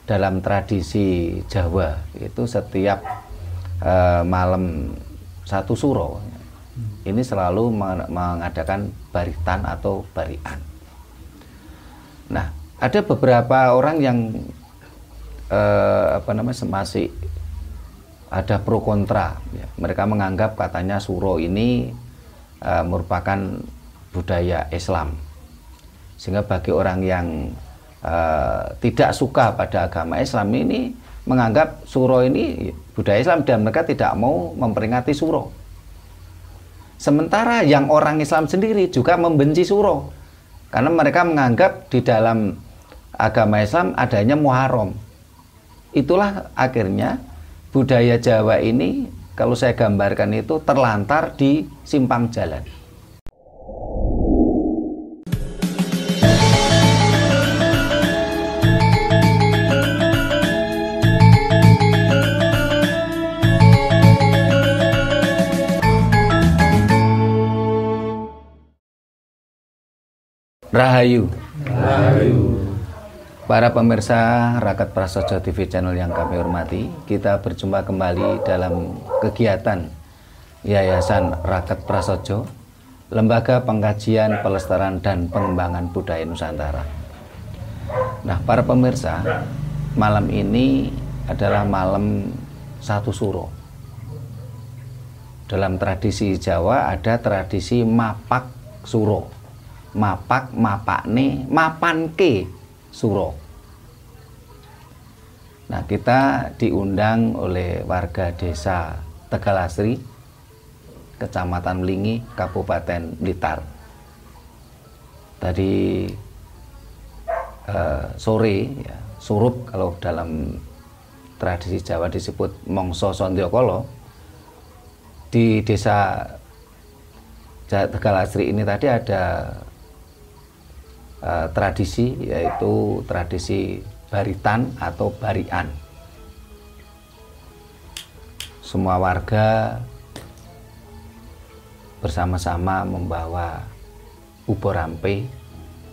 dalam tradisi Jawa itu setiap malam satu suro ini selalu mengadakan baritan atau barian. Nah, ada beberapa orang yang masih ada pro kontra. Ya. Mereka menganggap katanya suro ini merupakan budaya Islam, sehingga bagi orang yang tidak suka pada agama Islam ini menganggap suro ini budaya Islam dan mereka tidak mau memperingati suro. Sementara yang orang Islam sendiri juga membenci suro karena mereka menganggap di dalam agama Islam adanya Muharram. Itulah akhirnya budaya Jawa ini kalau saya gambarkan itu terlantar di simpang jalan. Rahayu. Rahayu. Para pemirsa Raket Prasojo TV channel yang kami hormati, kita berjumpa kembali dalam kegiatan Yayasan Raket Prasojo, Lembaga Pengkajian, Pelestarian dan Pengembangan Budaya Nusantara. Nah, para pemirsa, malam ini adalah malam satu suro. Dalam tradisi Jawa ada tradisi mapak suro. Mapak, mapakne, mapanke suro. Nah, kita diundang oleh warga desa Tegalasri, Kecamatan Mlingi, Kabupaten Blitar. Tadi sore, ya, surup kalau dalam tradisi Jawa disebut mongso sondyokolo. Di desa Tegalasri ini tadi ada tradisi, yaitu tradisi baritan atau barian. Semua warga bersama-sama membawa ubor rampe,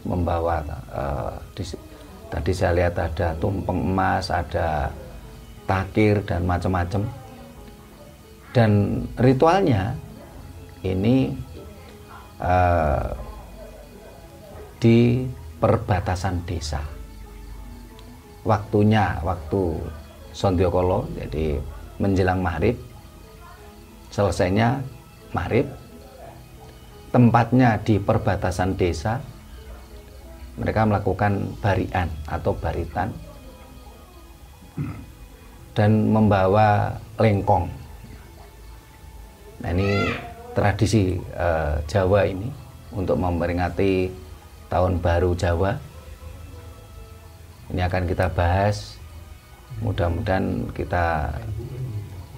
membawa tadi saya lihat ada tumpeng emas, ada takir dan macam-macam. Dan ritualnya ini di perbatasan desa. Waktunya waktu sondyokolo, jadi menjelang maghrib, selesainya maghrib. Tempatnya di perbatasan desa. Mereka melakukan barian atau baritan dan membawa lengkong. Nah, ini tradisi Jawa ini untuk memperingati Tahun Baru Jawa. Ini akan kita bahas. Mudah-mudahan kita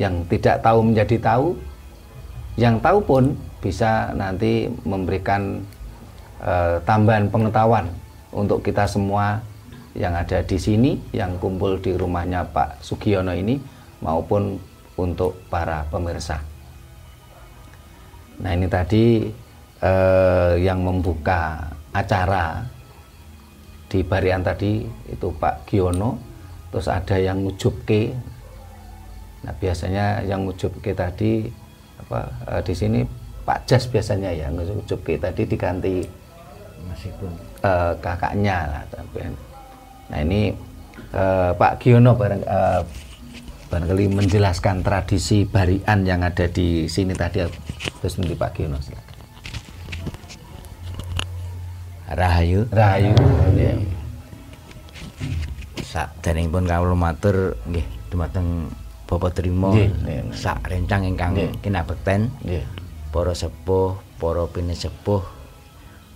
yang tidak tahu menjadi tahu, yang tahu pun bisa nanti memberikan tambahan pengetahuan untuk kita semua yang ada di sini, yang kumpul di rumahnya Pak Sugiono ini, maupun untuk para pemirsa. Nah, ini tadi yang membuka acara di barian tadi itu Pak Giono, terus ada yang ngujubke. Nah, biasanya yang ngujubke tadi di sini Pak Jas biasanya ya ngujubke, tadi diganti meskipun kakaknya lah. Nah, ini Pak Giono barangkali menjelaskan tradisi barian yang ada di sini tadi. Terus nanti Pak Giono silakan. Rahayu. Rahayu. Nggih. Saderengipun kawula matur nggih dumateng Bapak Trima sak rencang ingkang kinabekten. Nggih. Para sepuh, para pinisepuh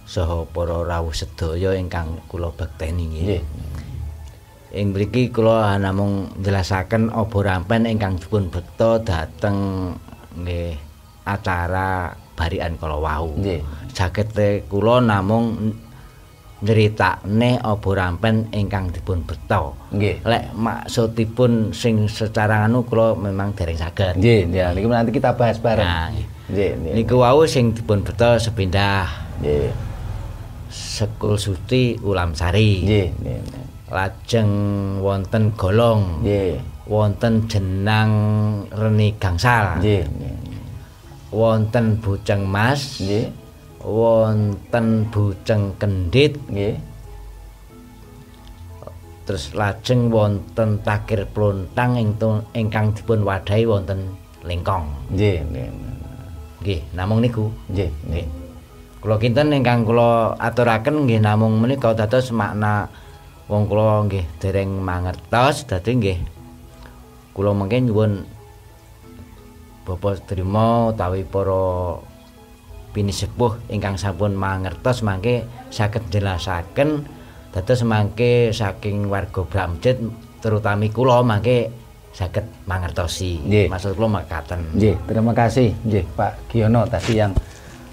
saha para rawuh sedaya ingkang kula bekteni nggih. Ing mriki kula namung njelasaken obor rampen ingkang dipun bekta dhateng nggih acara barian kala wau. Nggih. Saged kula namung nyeritakne obor rampen ingkang dipun bekta. Nggih. Lek maksudipun sing secara anu kula memang dereng saged. Nggih, ya niki nanti kita bahas bareng. Nah, nggih. Niku wau sing dipun bekta sepindah. Nggih. Sekul Suci Ulam Sari. Nggih. lajeng wonten golong, nggih, wonten jenang reni gangsal, nggih, wonten buceng mas, nggih, wonten buceng kendit, nggih, terus lajeng wonten takir plontang ingkang dipun wadhahi wonten lengkong. nggih, Nggih, namung niku. nggih, Nggih. Kula kinten ingkang kula aturaken nggih namung menika dados makna wong kula nggih dereng mangertos dadi nggih kula mengke nyuwun Bapak Trima utawi para pinisepuh ingkang sampun mangertos mangke saged jelasaken dados mangke saking warga Bramjet terutami kula mangke saged mangertosi. Maksud kula makaten. Nggih, terima kasih nggih Pak Giono tadi yang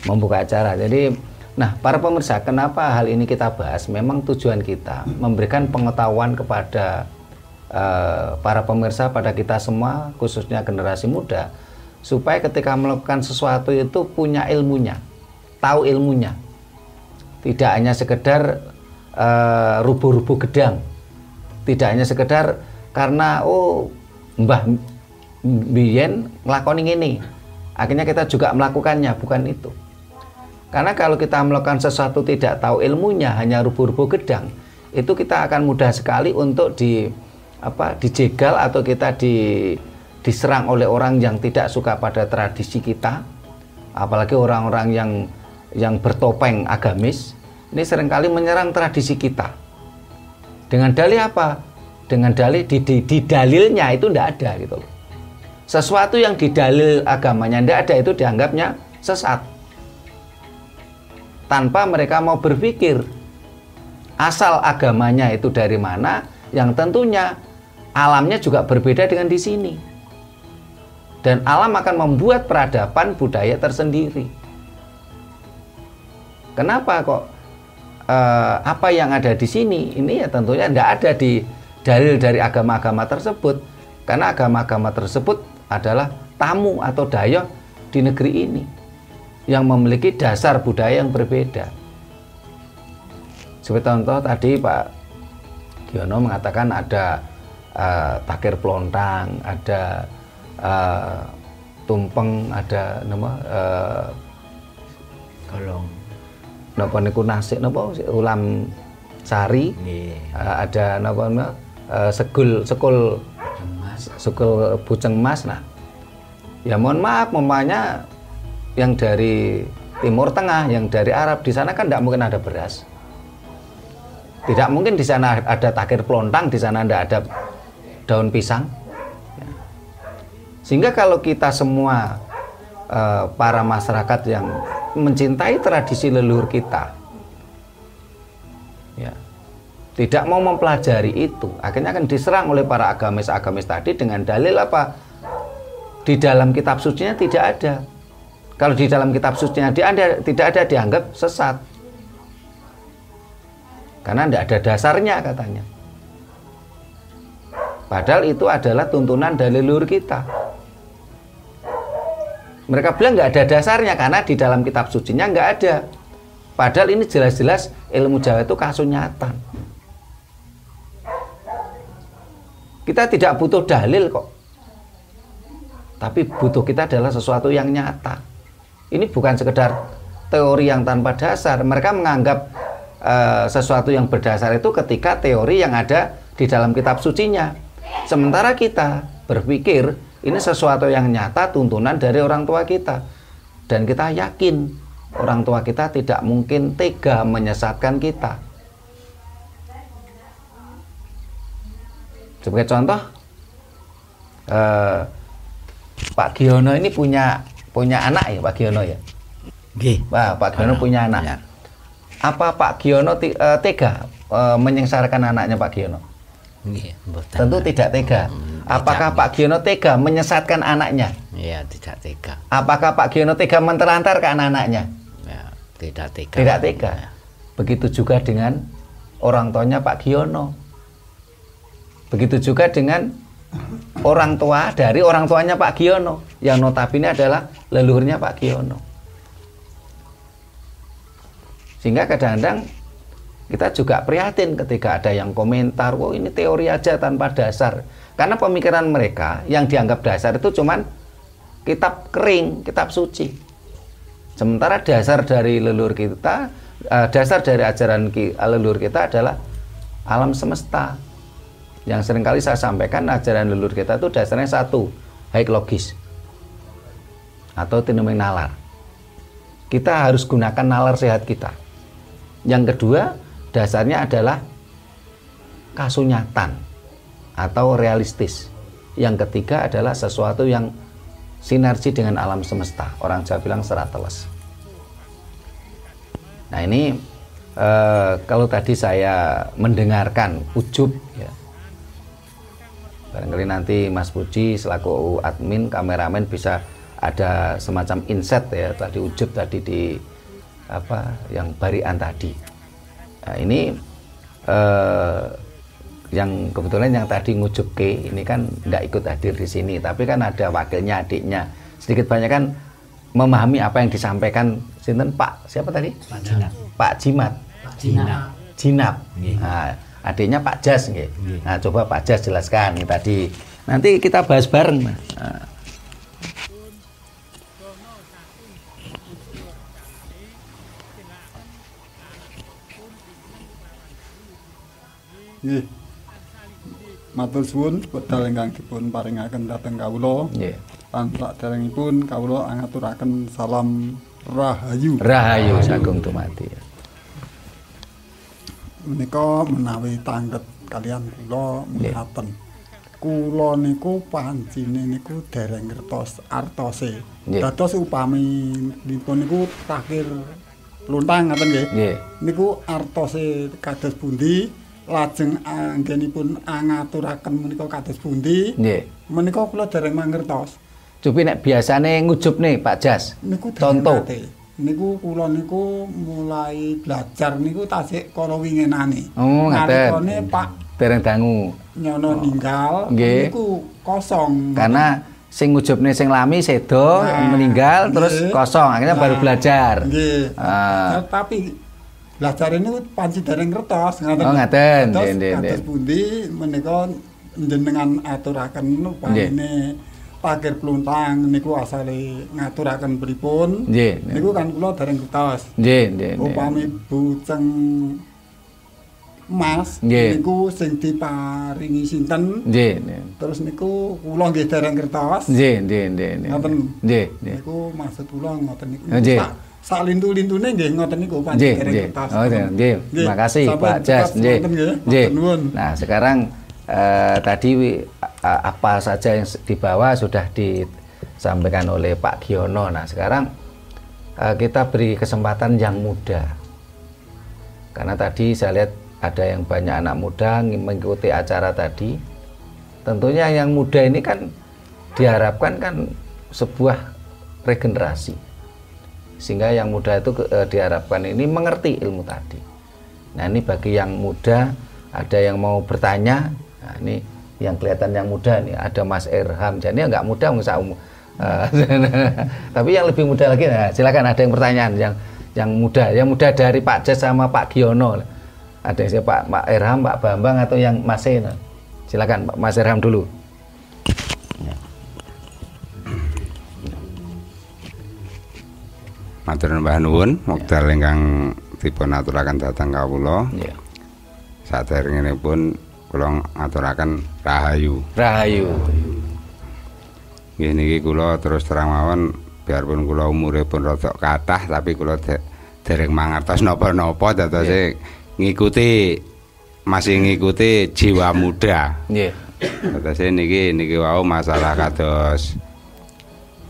membuka acara. Jadi, nah para pemirsa, kenapa hal ini kita bahas? Memang tujuan kita memberikan pengetahuan kepada para pemirsa, pada kita semua, khususnya generasi muda, supaya ketika melakukan sesuatu itu punya ilmunya, tahu ilmunya. Tidak hanya sekedar rubuh-rubuh gedang, tidak hanya sekedar karena Mbah Biyen nglakoni ini, akhirnya kita juga melakukannya, bukan itu. Karena kalau kita melakukan sesuatu tidak tahu ilmunya, hanya rubuh-rubuh gedang, itu kita akan mudah sekali untuk dijegal atau kita diserang oleh orang yang tidak suka pada tradisi kita, apalagi orang-orang yang bertopeng agamis. Ini seringkali menyerang tradisi kita. Dengan dalih apa? Dengan dalih di dalilnya itu tidak ada gitu loh. Sesuatu yang di dalil agamanya tidak ada itu dianggapnya sesat. Tanpa mereka mau berpikir asal agamanya itu dari mana, yang tentunya alamnya juga berbeda dengan di sini. Dan alam akan membuat peradaban budaya tersendiri. Kenapa kok apa yang ada di sini ini ya tentunya tidak ada di dalil dari agama-agama tersebut, karena agama-agama tersebut adalah tamu atau dayoh di negeri ini yang memiliki dasar budaya yang berbeda. Seperti contoh tadi Pak Giono mengatakan ada takir plontang, ada tumpeng, ada golong, napa niku nasi, napa ulam sari, ada napa sekul buceng emas. Nah, ya mohon maaf, umpamanya yang dari Timur Tengah, yang dari Arab, di sana kan tidak mungkin ada beras, tidak mungkin di sana ada takir plontang, di sana tidak ada daun pisang. Ya. Sehingga kalau kita semua para masyarakat yang mencintai tradisi leluhur kita, ya, tidak mau mempelajari itu, akhirnya akan diserang oleh para agamis-agamis tadi dengan dalil apa? Di dalam kitab sucinya tidak ada. Kalau di dalam kitab sucinya tidak ada, dianggap sesat. Karena tidak ada dasarnya katanya. Padahal itu adalah tuntunan dari leluhur kita. Mereka bilang nggak ada dasarnya karena di dalam kitab sucinya nggak ada. Padahal ini jelas-jelas ilmu Jawa itu kasunyatan. Kita tidak butuh dalil kok. Tapi butuh kita adalah sesuatu yang nyata. Ini bukan sekedar teori yang tanpa dasar. Mereka menganggap sesuatu yang berdasar itu ketika teori yang ada di dalam kitab sucinya. Sementara kita berpikir ini sesuatu yang nyata, tuntunan dari orang tua kita. Dan kita yakin orang tua kita tidak mungkin tega menyesatkan kita. Sebagai contoh, Pak Giono ini punya anak ya, Pak Giono ya. Pak Giono punya anak. Ya. Apa Pak Giono tega menyengsarakan anaknya Pak Giono? Tentu tidak tega. Apakah Pak Giono tega menyesatkan anaknya? Iya, tidak tega. Apakah Pak Giono tega mentelantarkan anaknya? Ya, tidak tega. Tidak tega. Ya. Begitu juga dengan orang tuanya Pak Giono. Begitu juga dengan orang tua dari orang tuanya Pak Giono, yang notabene adalah leluhurnya Pak Giono. Sehingga kadang-kadang kita juga prihatin ketika ada yang komentar, "Oh, ini teori aja tanpa dasar." Karena pemikiran mereka yang dianggap dasar itu cuman kitab kering, kitab suci. Sementara dasar dari leluhur kita, dasar dari ajaran leluhur kita adalah alam semesta. Yang seringkali saya sampaikan, ajaran leluhur kita itu dasarnya satu, haik logis atau tinuming nalar. Kita harus gunakan nalar sehat kita. Yang kedua, dasarnya adalah kasunyatan atau realistis. Yang ketiga adalah sesuatu yang sinergi dengan alam semesta. Orang Jawa bilang serateles. Nah ini kalau tadi saya mendengarkan ujub, ya, barangkali nanti Mas Puji selaku admin, kameramen bisa ada semacam insight ya tadi ujub tadi di apa yang barian tadi. Nah, ini yang kebetulan yang tadi ngujup ke ini kan nggak ikut hadir di sini, tapi kan ada wakilnya, adiknya. Sedikit banyak kan memahami apa yang disampaikan sinten Pak siapa tadi? Pak Jimat. Pak Jimat. Jinap. Nah, adiknya Pak Jas nggih. Nah, coba Pak Jas jelaskan ini tadi. Nanti kita bahas bareng, Mas. Nah. Nggih. Matur suwun wedal ingkang dipun paringaken dhateng kawula. Nggih. Lan saderengipun kawula ngaturaken salam rahayu. Rahayu sagung dumadi. Menika menawi tangget kalian kula mekaten. Kula niku pancine niku dereng ngertos artose. Dados upami dipun niku takhir luntang ngaten nggih. Nggih. Niku artose kados pundi? Lajeng anggenipun ngaturaken menika kados pundi? Nggih. Menika kula dereng mangertos. Cobi nek biasane ngujup nih Pak Jas. Niku contoh. Niku kula niku mulai belajar niku tasik kala winginane. Oh, ngaten. Nalikane Pak dereng dangu. Nyono ninggal niku kosong. Karena sing ngujubne sing lami sedo meninggal terus kosong akhirnya baru belajar. Nggih. Tapi belajar ini panci dereng kertas ngaten. Oh ngaten. Kados pundi menika jenengan aturaken upamine pager pluntang niku asale ngaturaken pripun? Nggih. Niku kan kula dereng kertas. Nggih. Upami buceng Mas niku sing diparingi sinten? Nggih. Terus niku kula nggih dereng kertas. Nggih. Ngoten. Nggih. Niku maksud kula ngoten niku. Nggih. Sak lintu-lintune nggih ngoten niku pancen dereng kertas. Oh, nggih. Terima kasih Pak Jas. Nggih. Nah, sekarang tadi apa saja yang dibawa sudah disampaikan oleh Pak Giono. Nah, sekarang kita beri kesempatan yang muda. Karena tadi saya lihat ada yang banyak anak muda mengikuti acara tadi. Tentunya yang muda ini kan diharapkan kan sebuah regenerasi. Sehingga yang muda itu diharapkan ini mengerti ilmu tadi. Nah, ini bagi yang muda, ada yang mau bertanya. Nah, ini yang kelihatan yang muda nih, ada Mas Erham. Jadi nggak muda nggak umur. Tapi yang lebih muda lagi, nah, silakan ada yang pertanyaan yang muda dari Pak Jas sama Pak Giono. Ada yang siapa? Pak Erham, Pak Bambang atau yang Mas Ena? Silakan Pak Mas Erham dulu. Matur nuwun nuwun wekdal ingkang dipun aturaken dhateng kawula. Nggih. Saderengipun kula ngaturaken rahayu. Rahayu. Nggih niki kula terus terang mawon biarpun kula umure pun rada kathah tapi kula dereng mangertos napa-napa dadose masih ngikuti jiwa muda. Nggih. Dadose niki wau masalah kados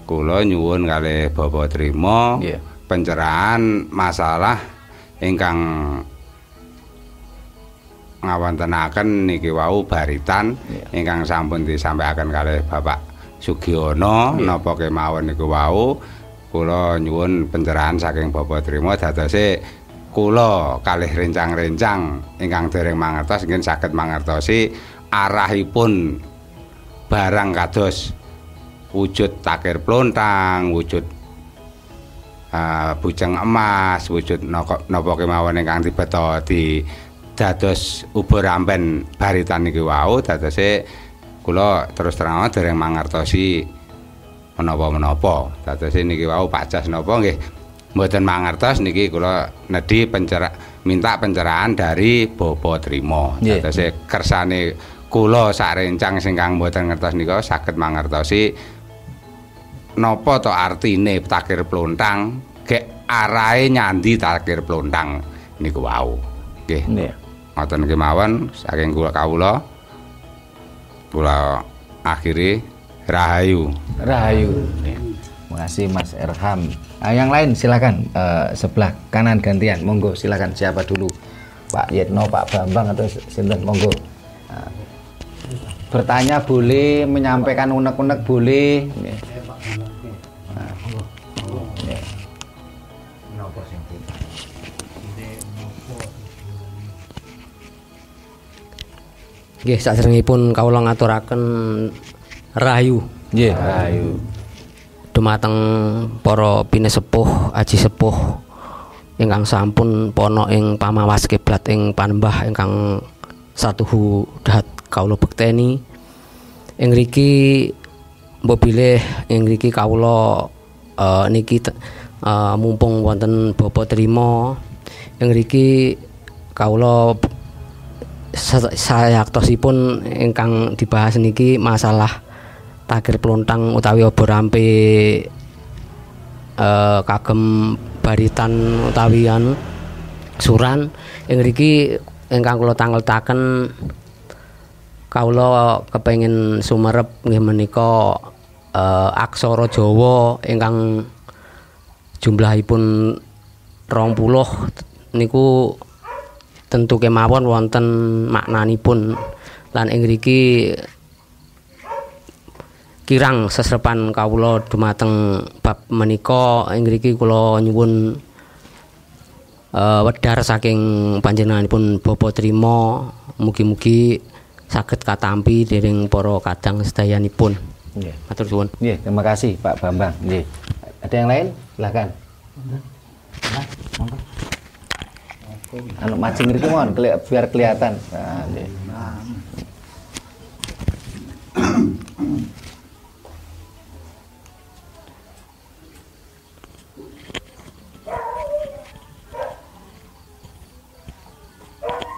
kula nyuwun kalih Bapak Trima pencerahan masalah ingkang ngawontenaken niki wau baritan ingkang sampun disampaikan kalih Bapak Sugiono napa kemawon niku wau kula nyuwun pencerahan saking Bapak Trima dadose kula kalih rencang-rencang ingkang dereng mangertos nggih saged mangertosi arahipun barang kados wujud takir plontang, wujud bujeng emas, wujud napa kemawon ingkang dibeta di dados ubur ampen baritan niki wau, dadose kula terus terang dereng mangertosi menapa-menapa. Dadose niki wau Pak Jas napa nggih mboten mangertos niki kula nedhi minta pencerahan dari Bapa Trima. Dadose kersane kula sarencang sing kang mboten ngertos nika saged mangertosi napa to artine takir plontang, gek arahe nyandi takir plontang niku wau. Nggih. Ngoten kemawon saking kula akhiri rahayu. Rahayu. Terima kasih Mas Erham. Yang lain silakan sebelah kanan gantian. Monggo silakan siapa dulu? Pak Yetno, Pak Bambang atau sinten monggo. Bertanya boleh, menyampaikan unek-unek boleh. Nggih, saderengipun kawula ngaturaken rahayu. Nggih, rahayu. Dumateng para pinesepuh, aji sepuh ingkang sampun pono ing pamawas kiblat ing Panembah ingkang satuhu dahat kawula bekteni. Ing mriki mbok bilih ing mriki kawula niki mumpung wonten Bapa Trima, ing mriki kawula sayaktosipun ingkang dibahas niki masalah takir plontang utawi obor ampe kagem baritan utawi suran. Ing mriki ingkang kula tangletaken kawula kepengin sumerep nggih menika aksara Jawa ingkang jumlahipun 20 niku tentu kemawon wonten maknanipun lan ing mriki kirang sesrepan kawula dumateng bab menika. Ing mriki kula nyuwun wedhar saking panjenenganipun Bapa Trima, mugi-mugi saged katampi dening para kadang sedayanipun. Nggih, matur suwun. Nggih, terima kasih Pak Bambang. Nggih. Ada yang lain? Silakan. Monggo. Anu macing ngriki mohon biar kelihatan. Nah, nggih.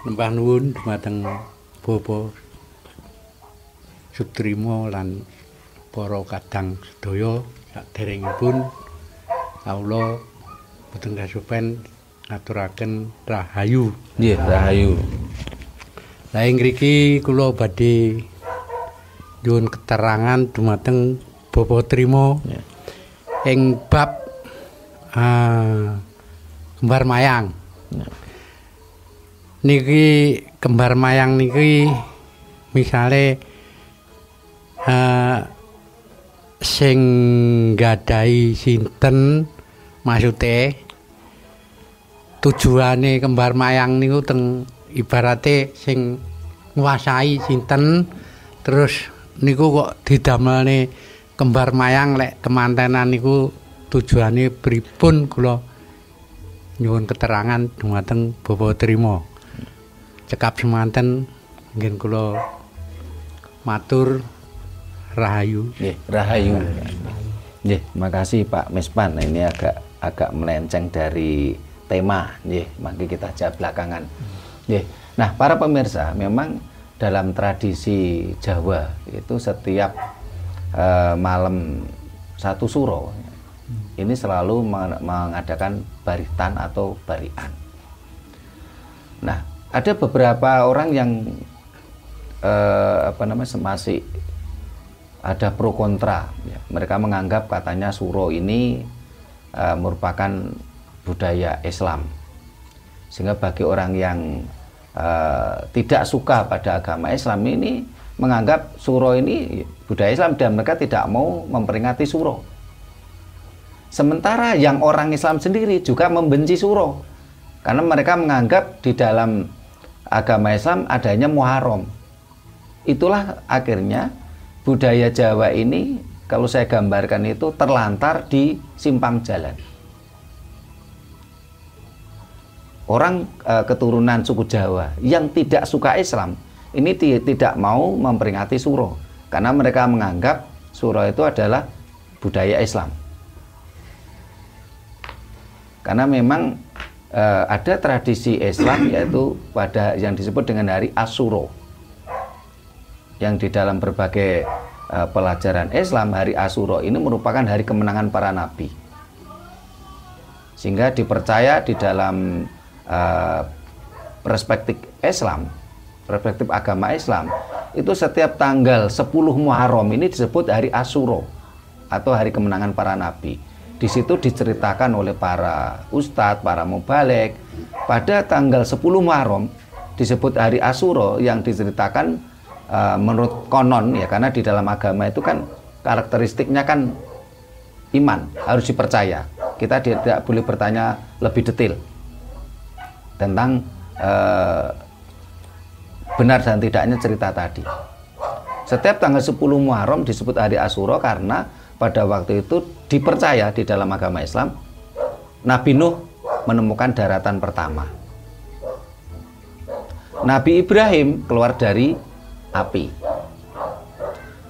Nembah nuwun dumateng Bapa Sutrima lan para kadang sedaya saderengipun kawula boten kasupen ngaturaken rahayu. Nggih, rahayu. Lah ing mriki kula badhe nyuwun keterangan dumateng Bapa Trima ing bab kembar mayang. Niki kembar mayang niki misale sing gadhahi sinten maksude tujuane kembar mayang niku teng ibarate sing nguasai sinten, terus niku kok didamelne kembar mayang lek kemantenan niku tujuane pripun kula nyuwun keterangan dumateng Bapa Trima. Cekap semanten nggih kula matur rahayu. Nggih, rahayu. Nggih, makasih Pak Mespan. Nah, ini agak melenceng dari tema, nggih, mangke kita jawab belakangan. Nggih. Nah, para pemirsa, memang dalam tradisi Jawa itu setiap malam satu suro ini selalu mengadakan baritan atau barian. Nah, ada beberapa orang yang masih ada pro kontra. Ya. Mereka menganggap katanya suro ini merupakan budaya Islam, sehingga bagi orang yang tidak suka pada agama Islam ini menganggap suro ini budaya Islam dan mereka tidak mau memperingati suro. Sementara yang orang Islam sendiri juga membenci suro karena mereka menganggap di dalam agama Islam adanya Muharram. Itulah akhirnya budaya Jawa ini kalau saya gambarkan itu terlantar di simpang jalan. orang keturunan suku Jawa yang tidak suka Islam ini tidak mau memperingati Suro karena mereka menganggap Suro itu adalah budaya Islam. Karena memang ada tradisi Islam yaitu pada yang disebut dengan hari Asyura. Yang di dalam berbagai pelajaran Islam, hari Asyura ini merupakan hari kemenangan para nabi. Sehingga dipercaya di dalam perspektif Islam, perspektif agama Islam, itu setiap tanggal 10 Muharram ini disebut hari Asyura atau hari kemenangan para nabi. Di situ diceritakan oleh para ustadz, para mubaligh, pada tanggal 10 Muharram disebut hari Asyura yang diceritakan menurut konon ya, karena di dalam agama itu kan karakteristiknya kan iman, harus dipercaya. Kita tidak boleh bertanya lebih detail tentang benar dan tidaknya cerita tadi. Setiap tanggal 10 Muharram disebut hari Asyura karena pada waktu itu dipercaya di dalam agama Islam Nabi Nuh menemukan daratan pertama. Nabi Ibrahim keluar dari api.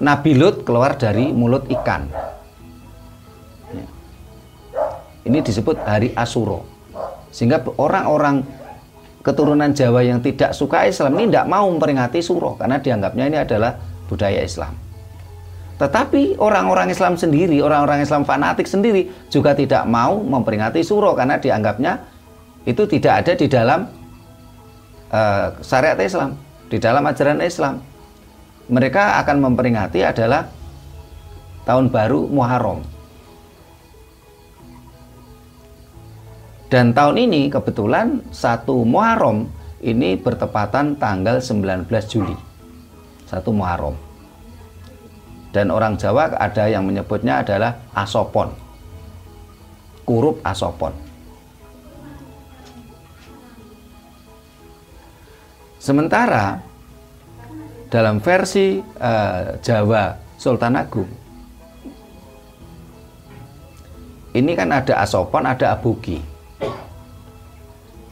Nabi Lut keluar dari mulut ikan. Ini disebut hari Asyura. Sehingga orang-orang keturunan Jawa yang tidak suka Islam ini tidak mau memperingati Syuro karena dianggapnya ini adalah budaya Islam. Tetapi orang-orang Islam sendiri, orang-orang Islam fanatik sendiri juga tidak mau memperingati Syuro karena dianggapnya itu tidak ada di dalam syariat Islam, di dalam ajaran Islam. Mereka akan memperingati adalah tahun baru Muharram. Dan tahun ini kebetulan 1 Muharram ini bertepatan tanggal 19 Juli. 1 Muharram. Dan orang Jawa ada yang menyebutnya adalah Asopon. Kurup Asopon. Sementara dalam versi Jawa Sultan Agung ini kan ada Asopon, ada Aboge.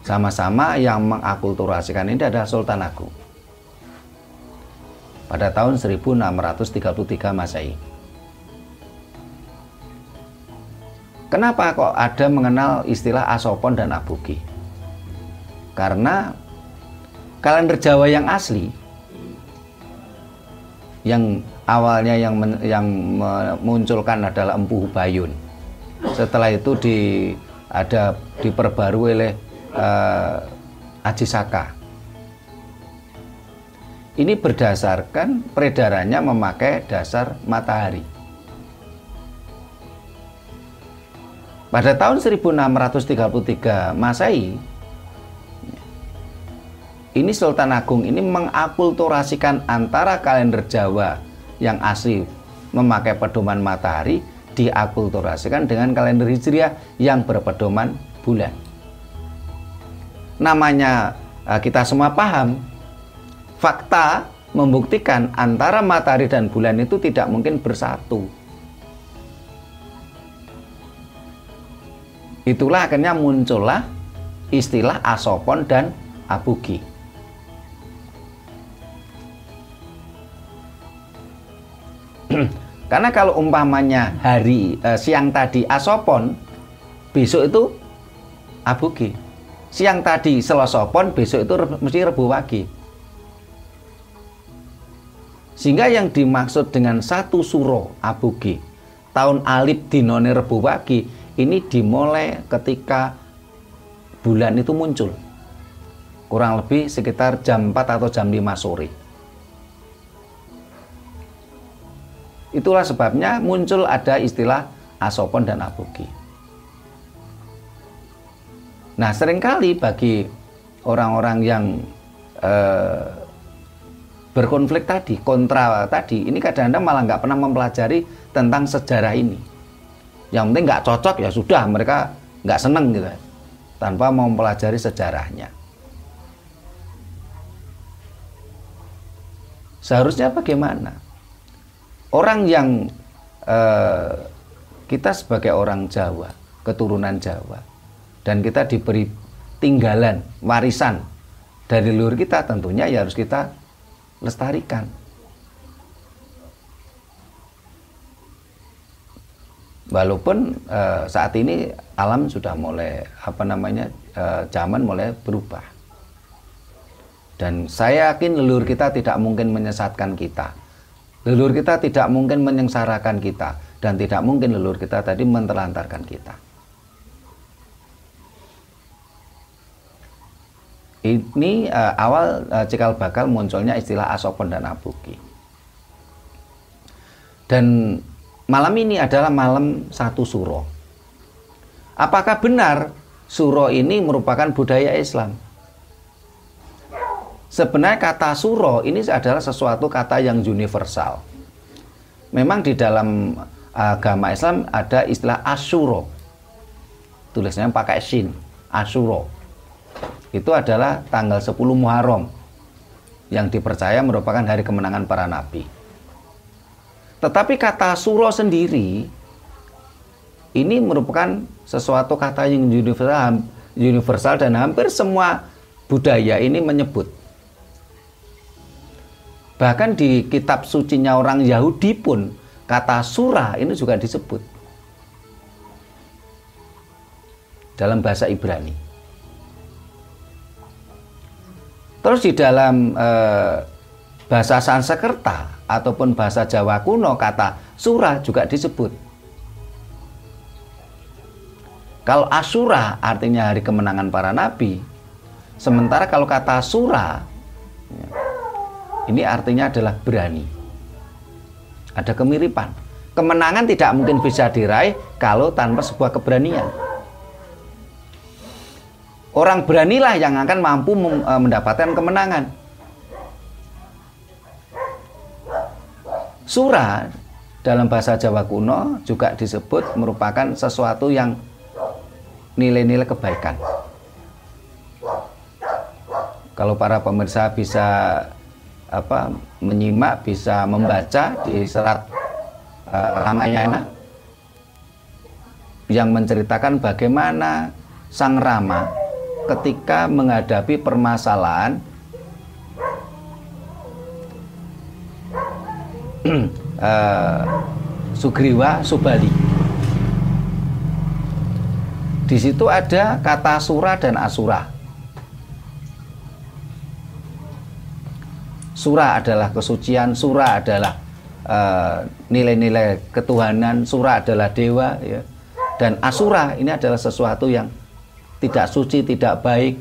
Sama-sama yang mengakulturasikan ini adalah Sultan Agung pada tahun 1633 Masehi. Kenapa kok ada mengenal istilah Asopon dan Aboge? Karena kalender Jawa yang asli, yang awalnya yang memunculkan adalah Empu Hubayun. Setelah itu diperbarui oleh Aji Saka. Ini berdasarkan peredarannya memakai dasar matahari. Pada tahun 1633 Masehi, ini Sultan Agung ini mengakulturasikan antara kalender Jawa yang asli memakai pedoman matahari diakulturasikan dengan kalender Hijriah yang berpedoman bulan. Namanya kita semua paham, fakta membuktikan antara matahari dan bulan itu tidak mungkin bersatu. Itulah akhirnya muncullah istilah Asopon dan Aboge. Karena kalau umpamanya siang tadi Asopon, besok itu Aboge. Siang tadi Selasa Pon, besok itu mesti Rebo Wage. Sehingga yang dimaksud dengan 1 Suro Aboge, tahun Alif dinone Rebo Wage, ini dimulai ketika bulan itu muncul. Kurang lebih sekitar jam 4 atau jam 5 sore. Itulah sebabnya muncul ada istilah Asopon dan Aboge. Nah, seringkali bagi orang-orang yang berkonflik tadi, kontra tadi, ini kadang-kadang malah nggak pernah mempelajari tentang sejarah ini. Yang penting nggak cocok ya sudah, mereka nggak seneng gitu, tanpa mau mempelajari sejarahnya. Seharusnya bagaimana? Orang yang kita sebagai orang Jawa, keturunan Jawa, dan kita diberi tinggalan, warisan dari leluhur kita, tentunya ya harus kita lestarikan. Walaupun saat ini alam sudah mulai zaman mulai berubah. Dan saya yakin leluhur kita tidak mungkin menyesatkan kita. Leluhur kita tidak mungkin menyengsarakan kita, dan tidak mungkin leluhur kita tadi mentelantarkan kita. Ini awal cikal bakal munculnya istilah asopon dan abuki. Dan malam ini adalah malam satu suro. Apakah benar suro ini merupakan budaya Islam? Sebenarnya kata suro ini adalah sesuatu kata yang universal. Memang di dalam agama Islam ada istilah Asyuro. Tulisnya pakai shin, Asyuro. Itu adalah tanggal 10 Muharram yang dipercaya merupakan hari kemenangan para nabi. Tetapi kata suro sendiri ini merupakan sesuatu kata yang universal dan hampir semua budaya ini menyebut. Bahkan di kitab sucinya orang Yahudi pun kata surah ini juga disebut dalam bahasa Ibrani. Terus di dalam bahasa Sanskerta ataupun bahasa Jawa kuno kata surah juga disebut. Kalau Asyura artinya hari kemenangan para nabi, sementara kalau kata surah ini artinya adalah berani. Ada kemiripan. Kemenangan tidak mungkin bisa diraih kalau tanpa sebuah keberanian. Orang beranilah yang akan mampu mendapatkan kemenangan. Surah dalam bahasa Jawa kuno juga disebut merupakan sesuatu yang nilai-nilai kebaikan. Kalau para pemirsa bisa menyimak, bisa membaca di serat Ramayana yang menceritakan bagaimana Sang Rama ketika menghadapi permasalahan Sugriwa Subali. Di situ ada kata sura dan asura. Sura adalah kesucian, sura adalah nilai-nilai ketuhanan, sura adalah dewa, ya. Dan asura ini adalah sesuatu yang tidak suci, tidak baik.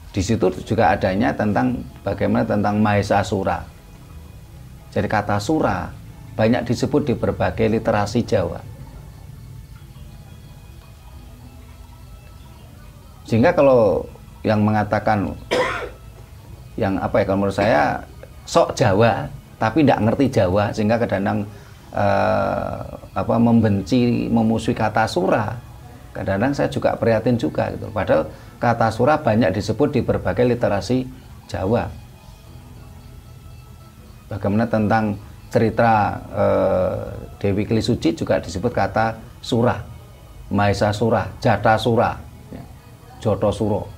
Di situ juga adanya tentang bagaimana tentang Mahesasura. Jadi kata sura banyak disebut di berbagai literasi Jawa. Sehingga kalau yang mengatakan yang kalau menurut saya sok Jawa tapi tidak ngerti Jawa, sehingga kadang-kadang membenci, memusuhi kata sura, kadang-kadang saya juga prihatin juga gitu. Padahal kata sura banyak disebut di berbagai literasi Jawa. Bagaimana tentang cerita Dewi Klisuci juga disebut kata sura, Mahesasura, Jatasura, Jotosuro.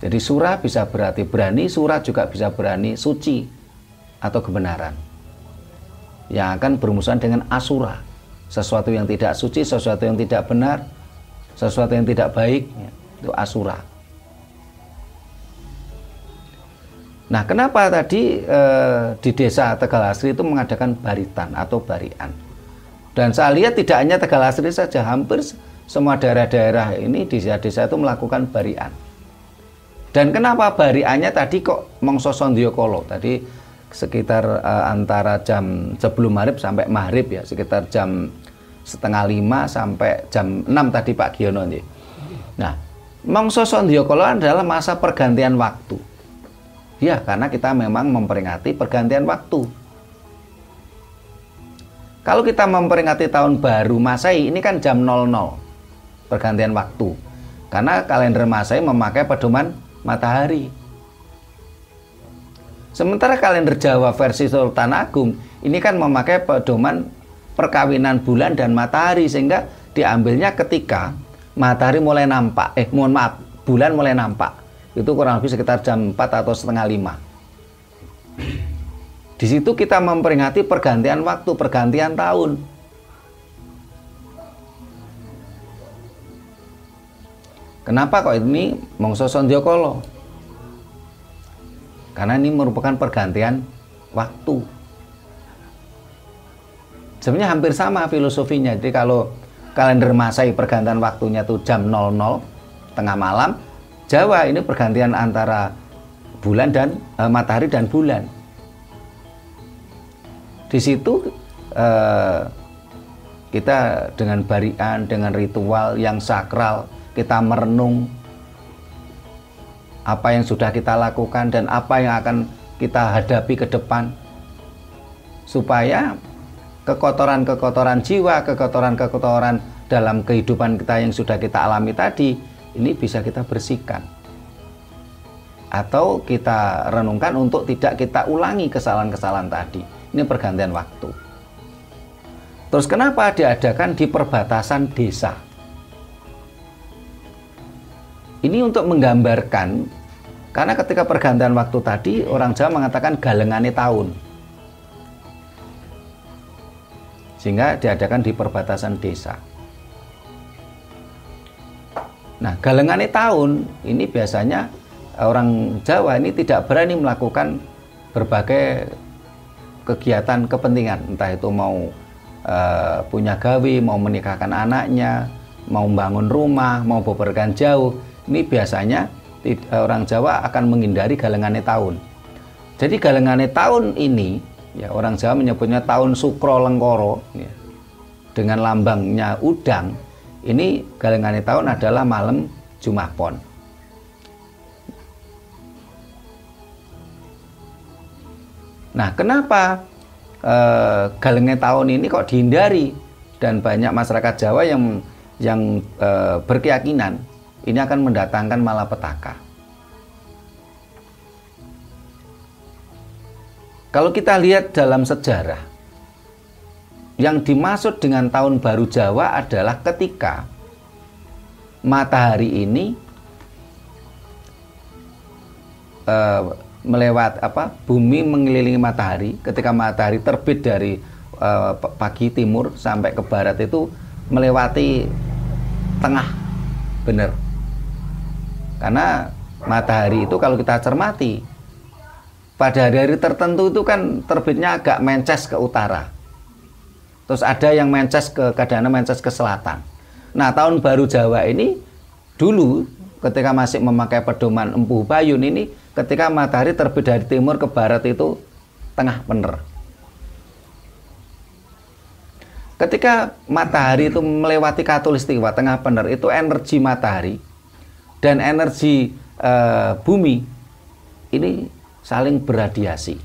Jadi sura bisa berarti berani, sura juga bisa berani suci atau kebenaran, yang akan bermusuhan dengan asura, sesuatu yang tidak suci, sesuatu yang tidak benar, sesuatu yang tidak baik, itu asura. Nah, kenapa tadi di desa Tegal Asri itu mengadakan baritan atau barian? Dan saya lihat tidak hanya Tegal Asri saja, hampir semua daerah-daerah ini di desa-desa itu melakukan barian. Dan kenapa bariannya tadi kok mongso Sondyokolo? Tadi sekitar antara jam sebelum maghrib sampai maghrib ya, sekitar jam 4:30 sampai jam 6 tadi Pak Giono. Nah, mongso Sondyokolo adalah masa pergantian waktu. Ya, karena kita memang memperingati pergantian waktu. Kalau kita memperingati tahun baru Masehi, ini kan jam 00 pergantian waktu. Karena kalender Masehi memakai pedoman matahari. Sementara kalender Jawa versi Sultan Agung ini kan memakai pedoman perkawinan bulan dan matahari, sehingga diambilnya ketika matahari mulai nampak, bulan mulai nampak. Itu kurang lebih sekitar jam 4 atau setengah 5. Di situ kita memperingati pergantian waktu, pergantian tahun. Kenapa kok ini mangsa Sandyakala? Karena ini merupakan pergantian waktu. Sebenarnya hampir sama filosofinya. Jadi kalau kalender Masehi pergantian waktunya itu jam 00 tengah malam, Jawa ini pergantian antara bulan dan matahari dan bulan. Di situ kita dengan barian, dengan ritual yang sakral, kita merenung apa yang sudah kita lakukan dan apa yang akan kita hadapi ke depan, supaya kekotoran-kekotoran jiwa, kekotoran-kekotoran dalam kehidupan kita yang sudah kita alami tadi ini bisa kita bersihkan, atau kita renungkan untuk tidak kita ulangi kesalahan-kesalahan tadi. Ini pergantian waktu. Terus kenapa diadakan di perbatasan desa? Ini untuk menggambarkan, karena ketika pergantian waktu tadi orang Jawa mengatakan galengane tahun, sehingga diadakan di perbatasan desa. Nah, galengane tahun ini biasanya orang Jawa ini tidak berani melakukan berbagai kegiatan kepentingan, entah itu mau punya gawe, mau menikahkan anaknya, mau membangun rumah, mau bepergian jauh. Ini biasanya orang Jawa akan menghindari galengane tahun. Jadi galengane tahun ini, ya orang Jawa menyebutnya tahun Sukro Lengkoro, ya, dengan lambangnya udang. Ini galengane tahun adalah malam Jumah Pon. Nah, kenapa galengane tahun ini kok dihindari, dan banyak masyarakat Jawa yang berkeyakinan ini akan mendatangkan malapetaka. Kalau kita lihat dalam sejarah, yang dimaksud dengan tahun baru Jawa adalah ketika matahari ini bumi mengelilingi matahari. Ketika matahari terbit dari pagi timur sampai ke barat itu melewati tengah, benar. Karena matahari itu kalau kita cermati, pada hari-hari tertentu itu kan terbitnya agak mences ke utara. Terus ada yang mences kadang-kadang mences ke selatan. Nah, tahun baru Jawa ini dulu ketika masih memakai pedoman Empu Bayun ini, ketika matahari terbit dari timur ke barat itu tengah bener. Ketika matahari itu melewati Katulistiwa tengah bener, itu energi matahari dan energi bumi ini saling berradiasi,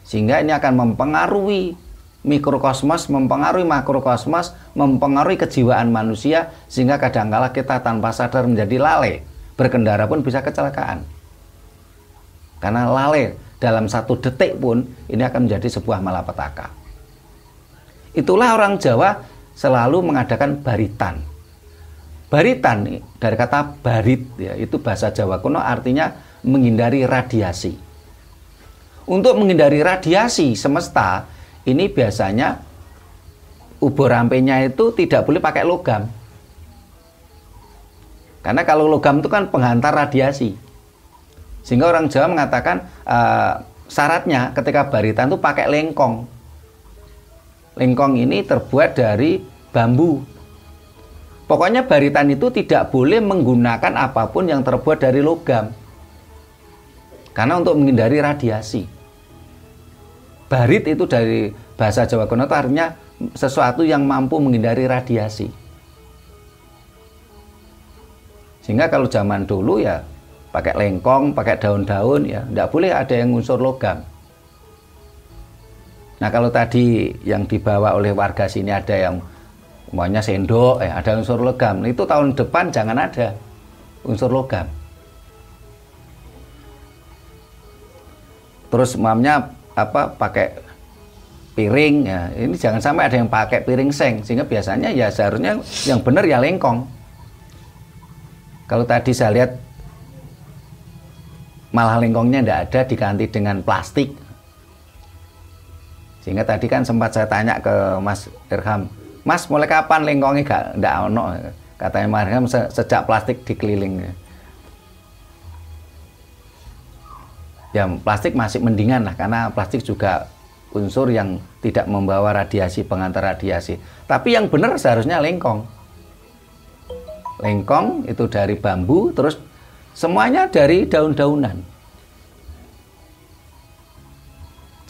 sehingga ini akan mempengaruhi mikrokosmos, mempengaruhi makrokosmos, mempengaruhi kejiwaan manusia, sehingga kadangkala kita tanpa sadar menjadi lalai, berkendara pun bisa kecelakaan. Karena lalai dalam 1 detik pun ini akan menjadi sebuah malapetaka. Itulah orang Jawa selalu mengadakan baritan. Baritan dari kata barit, ya, itu bahasa Jawa kuno, artinya menghindari radiasi. Untuk menghindari radiasi semesta, ini biasanya ubur rampenya itu tidak boleh pakai logam. Karena kalau logam itu kan penghantar radiasi. Sehingga orang Jawa mengatakan syaratnya ketika baritan itu pakai lengkong. Lengkong ini terbuat dari bambu. Pokoknya baritan itu tidak boleh menggunakan apapun yang terbuat dari logam. Karena untuk menghindari radiasi. Barit itu dari bahasa Jawa kuno itu artinya sesuatu yang mampu menghindari radiasi. Sehingga kalau zaman dulu ya pakai lengkong, pakai daun-daun, ya tidak boleh ada yang unsur logam. Nah, kalau tadi yang dibawa oleh warga sini ada yang semuanya sendok, ada unsur logam. Itu tahun depan jangan ada unsur logam. Terus mamnya pakai piring ya. Ini jangan sampai ada yang pakai piring seng, sehingga biasanya ya seharusnya yang benar ya lengkong. Kalau tadi saya lihat malah lengkongnya tidak ada, diganti dengan plastik. Sehingga tadi kan sempat saya tanya ke Mas Irham, Mas mulai kapan lengkongnya nggak ono? Katanya Mas Irham sejak plastik dikeliling. Ya plastik masih mendingan lah, karena plastik juga unsur yang tidak membawa radiasi, pengantar radiasi. Tapi yang benar seharusnya lengkong. Lengkong itu dari bambu, terus semuanya dari daun-daunan.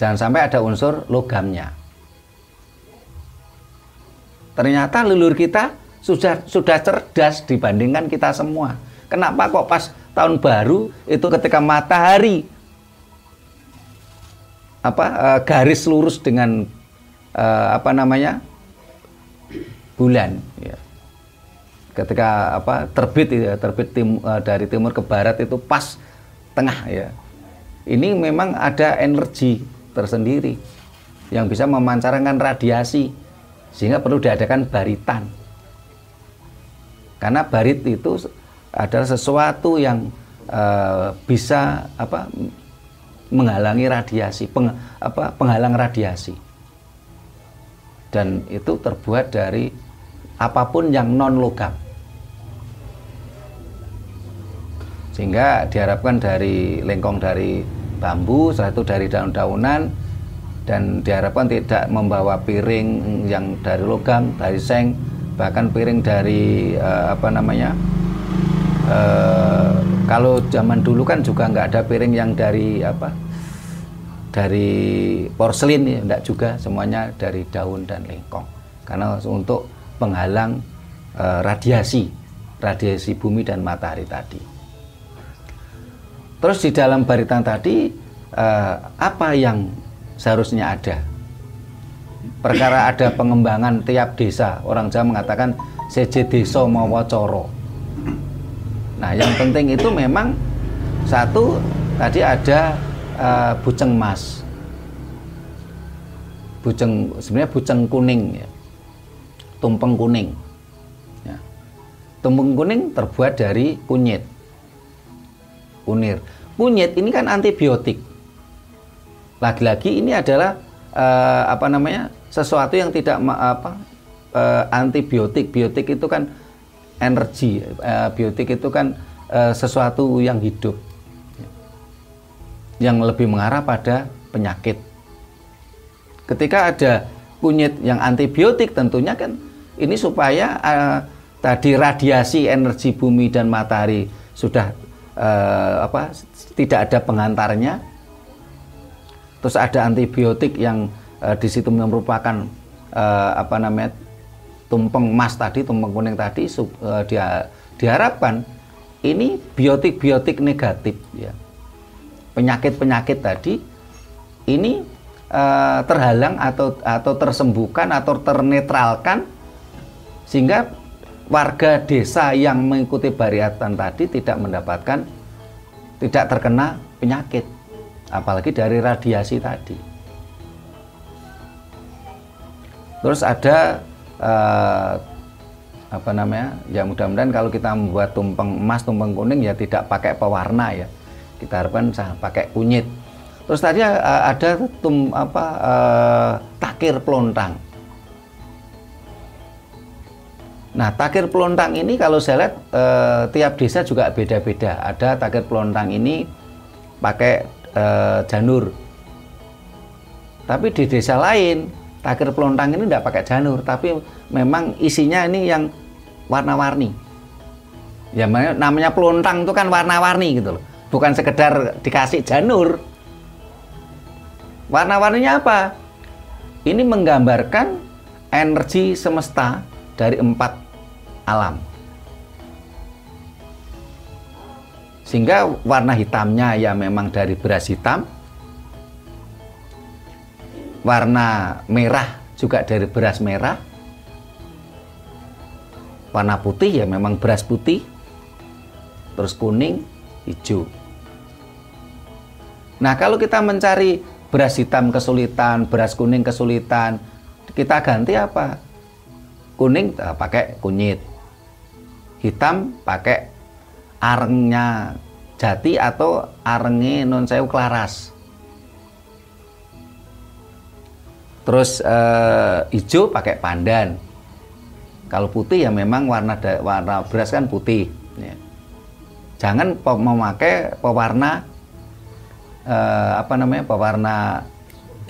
Jangan sampai ada unsur logamnya. Ternyata leluhur kita sudah cerdas dibandingkan kita semua. Kenapa kok pas tahun baru itu ketika matahari garis lurus dengan bulan ya. Ketika terbit dari timur ke barat itu pas tengah ya. Ini memang ada energi tersendiri yang bisa memancarkan radiasi, sehingga perlu diadakan baritan. Karena barit itu adalah sesuatu yang bisa menghalangi radiasi, penghalang radiasi. Dan itu terbuat dari apapun yang non logam. Sehingga diharapkan dari lengkong dari bambu, setelah itu dari daun-daunan, dan diharapkan tidak membawa piring yang dari logam, dari seng, bahkan piring dari kalau zaman dulu kan juga nggak ada piring yang dari porselin ya, enggak juga, semuanya dari daun dan lengkong, karena untuk penghalang radiasi bumi dan matahari tadi. Terus di dalam baritan tadi apa yang seharusnya ada? Perkara ada pengembangan tiap desa, orang Jawa mengatakan seje desa mawa cara. Nah, yang penting itu memang satu tadi ada buceng emas, sebenarnya buceng kuning ya, tumpeng kuning. Ya. Tumpeng kuning terbuat dari kunyit. Kunir. Kunyit ini kan antibiotik. Lagi-lagi ini adalah sesuatu yang tidak antibiotik. Biotik itu kan energi. Biotik itu kan sesuatu yang hidup, yang lebih mengarah pada penyakit. Ketika ada kunyit yang antibiotik, tentunya kan ini supaya tadi radiasi energi bumi dan matahari sudah tidak ada pengantarnya. Terus ada antibiotik yang di situ merupakan tumpeng emas tadi, tumpeng kuning tadi, diharapkan ini biotik negatif ya. Penyakit tadi ini terhalang atau tersembuhkan atau ternetralkan, sehingga warga desa yang mengikuti bariatan tadi tidak terkena penyakit, apalagi dari radiasi tadi. Terus ada ya mudah-mudahan kalau kita membuat tumpeng emas, tumpeng kuning ya tidak pakai pewarna ya, kita harapkan pakai kunyit. Terus tadi ada takir pelontang. Nah, takir pelontang ini kalau saya lihat tiap desa juga beda-beda. Ada takir pelontang ini pakai janur. Tapi di desa lain takir pelontang ini tidak pakai janur, tapi memang isinya ini yang warna-warni. Ya namanya pelontang itu kan warna-warni gitu loh. Bukan sekedar dikasih janur. Warna-warninya apa? Ini menggambarkan energi semesta dari 4 alam. Sehingga warna hitamnya ya memang dari beras hitam. Warna merah juga dari beras merah. Warna putih ya memang beras putih. Terus kuning, hijau. Nah, kalau kita mencari beras hitam kesulitan, beras kuning kesulitan, kita ganti apa? Kuning pakai kunyit, hitam pakai arengnya jati atau arengnya non sewu Klaras. Terus hijau pakai pandan. Kalau putih ya memang warna beras kan putih. Ya. Jangan memakai pewarna pewarna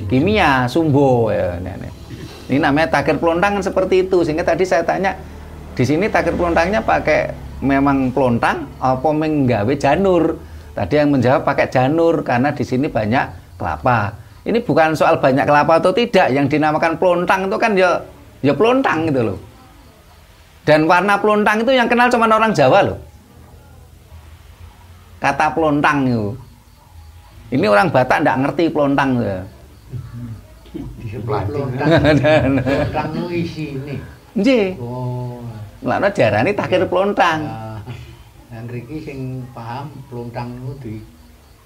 kimia sumbo ya. Ini namanya takir pelontang kan seperti itu. Sehingga tadi saya tanya di sini takir pelontangnya pakai memang pelontang apa menggawe janur. Tadi yang menjawab pakai janur karena di sini banyak kelapa. Ini bukan soal banyak kelapa atau tidak, yang dinamakan pelontang itu kan ya pelontang gitu loh. Dan warna pelontang itu yang kenal cuma orang Jawa loh. Kata pelontang itu. Ini orang Batak enggak ngerti pelontang ya. Pelontang itu isi ini. Nggih. Oh. Lha jarane takir pelontang. Yang mriki sing paham pelontang itu di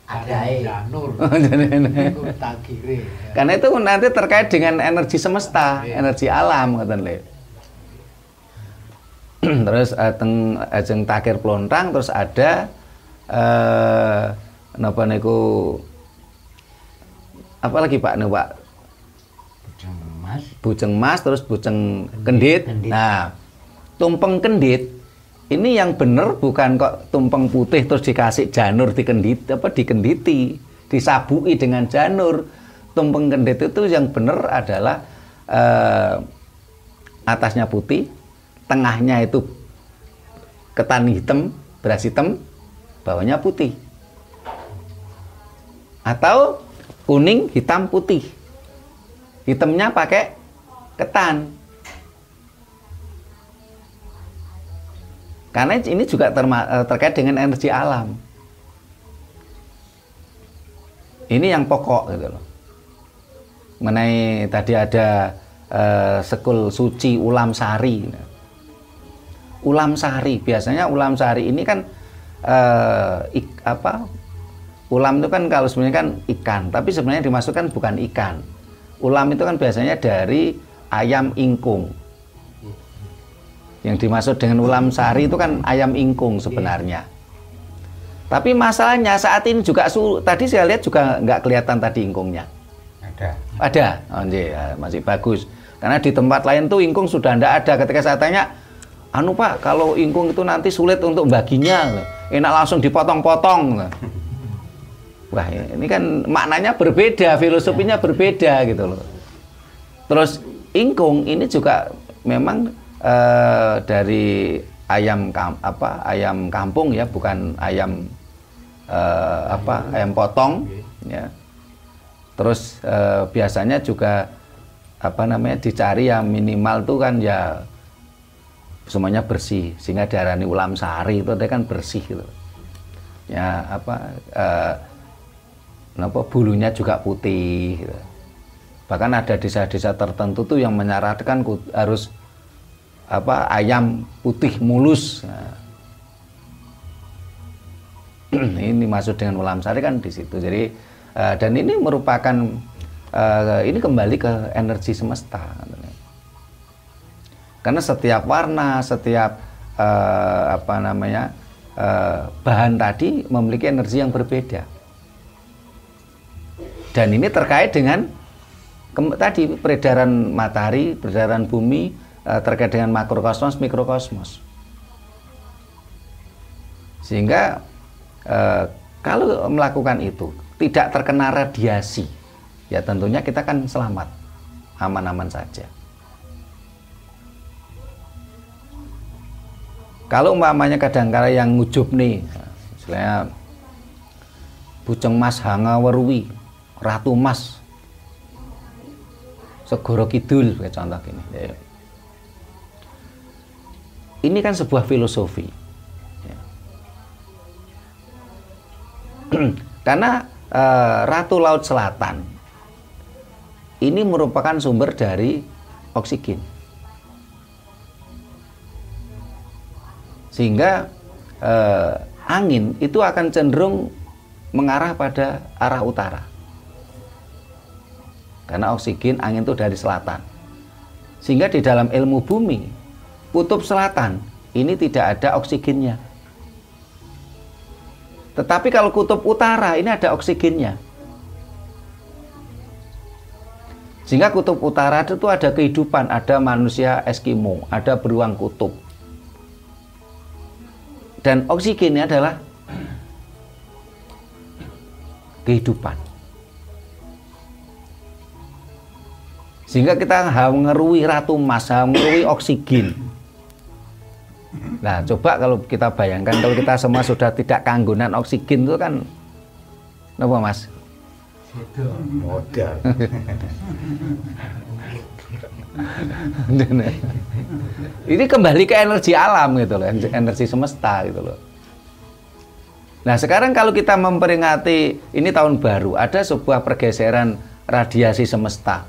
Adae. janur. Itu takire. Karena itu nanti terkait dengan energi semesta, energi alam ngoten lho. Terus ajeng takir pelontang terus ada napa niku apa lagi Pak nih Pak? Bujeng mas terus bujeng kendit. Nah, tumpeng kendit ini yang bener bukan kok tumpeng putih terus dikasih janur dikenditi, disabui dengan janur. Tumpeng kendit itu yang bener adalah atasnya putih, tengahnya itu ketan hitam, beras hitam, bawahnya putih. Atau kuning, hitam, putih. Hitamnya pakai ketan. Karena ini juga terkait dengan energi alam. Ini yang pokok gitu loh. Mengenai tadi ada sekul suci ulam sari. Ulam sari, biasanya ulam sari ini kan ulam itu kan kalau sebenarnya kan ikan, tapi sebenarnya dimasukkan bukan ikan. Ulam itu kan biasanya dari ayam ingkung. Yang dimaksud dengan ulam sari itu kan ayam ingkung sebenarnya. Tapi masalahnya saat ini juga tadi saya lihat juga nggak kelihatan tadi ingkungnya. Ada. Oh, ya, masih bagus. Karena di tempat lain tuh ingkung sudah nggak ada. Ketika saya tanya, anu Pak, kalau ingkung itu nanti sulit untuk baginya, enak langsung dipotong-potong. Wah, ini kan maknanya berbeda, filosofinya berbeda gitu loh. Terus ingkung ini juga memang dari ayam kampung ya, bukan ayam ayam potong ya. Terus biasanya juga dicari yang minimal tuh kan ya semuanya bersih, sehingga diarani ulam sari itu kan bersih gitu. Ya bulunya juga putih gitu. Bahkan ada desa-desa tertentu tuh yang menyarankan harus ayam putih mulus. Nah, ini masuk dengan ulam sari kan di situ. Jadi dan ini merupakan ini kembali ke energi semesta. Karena setiap warna, setiap bahan tadi memiliki energi yang berbeda. Dan ini terkait dengan tadi peredaran matahari, peredaran bumi, terkait dengan makrokosmos, mikrokosmos. Sehingga kalau melakukan itu tidak terkena radiasi, ya tentunya kita kan selamat, aman-aman saja. Kalau umpamanya kadang-kala yang ngujub nih, misalnya Bujeng Mas Hanga Werui, Ratu Mas Segoro Kidul, kayak contoh gini. Ini kan sebuah filosofi. Ya. Karena Ratu Laut Selatan ini merupakan sumber dari oksigen. Sehingga angin itu akan cenderung mengarah pada arah utara. Karena oksigen angin itu dari selatan. Sehingga di dalam ilmu bumi, kutub selatan ini tidak ada oksigennya. Tetapi kalau kutub utara ini ada oksigennya. Sehingga kutub utara itu ada kehidupan, ada manusia Eskimo, ada beruang kutub. Dan oksigennya adalah kehidupan. Sehingga kita ngerui Ratu Mas, ngerui oksigen. Nah, coba kalau kita bayangkan kalau kita semua sudah tidak keanggunan oksigen itu kan apa Mas? Modal. Ini kembali ke energi alam gitu loh, energi semesta gitu loh. Nah, sekarang kalau kita memperingati ini tahun baru, ada sebuah pergeseran radiasi semesta.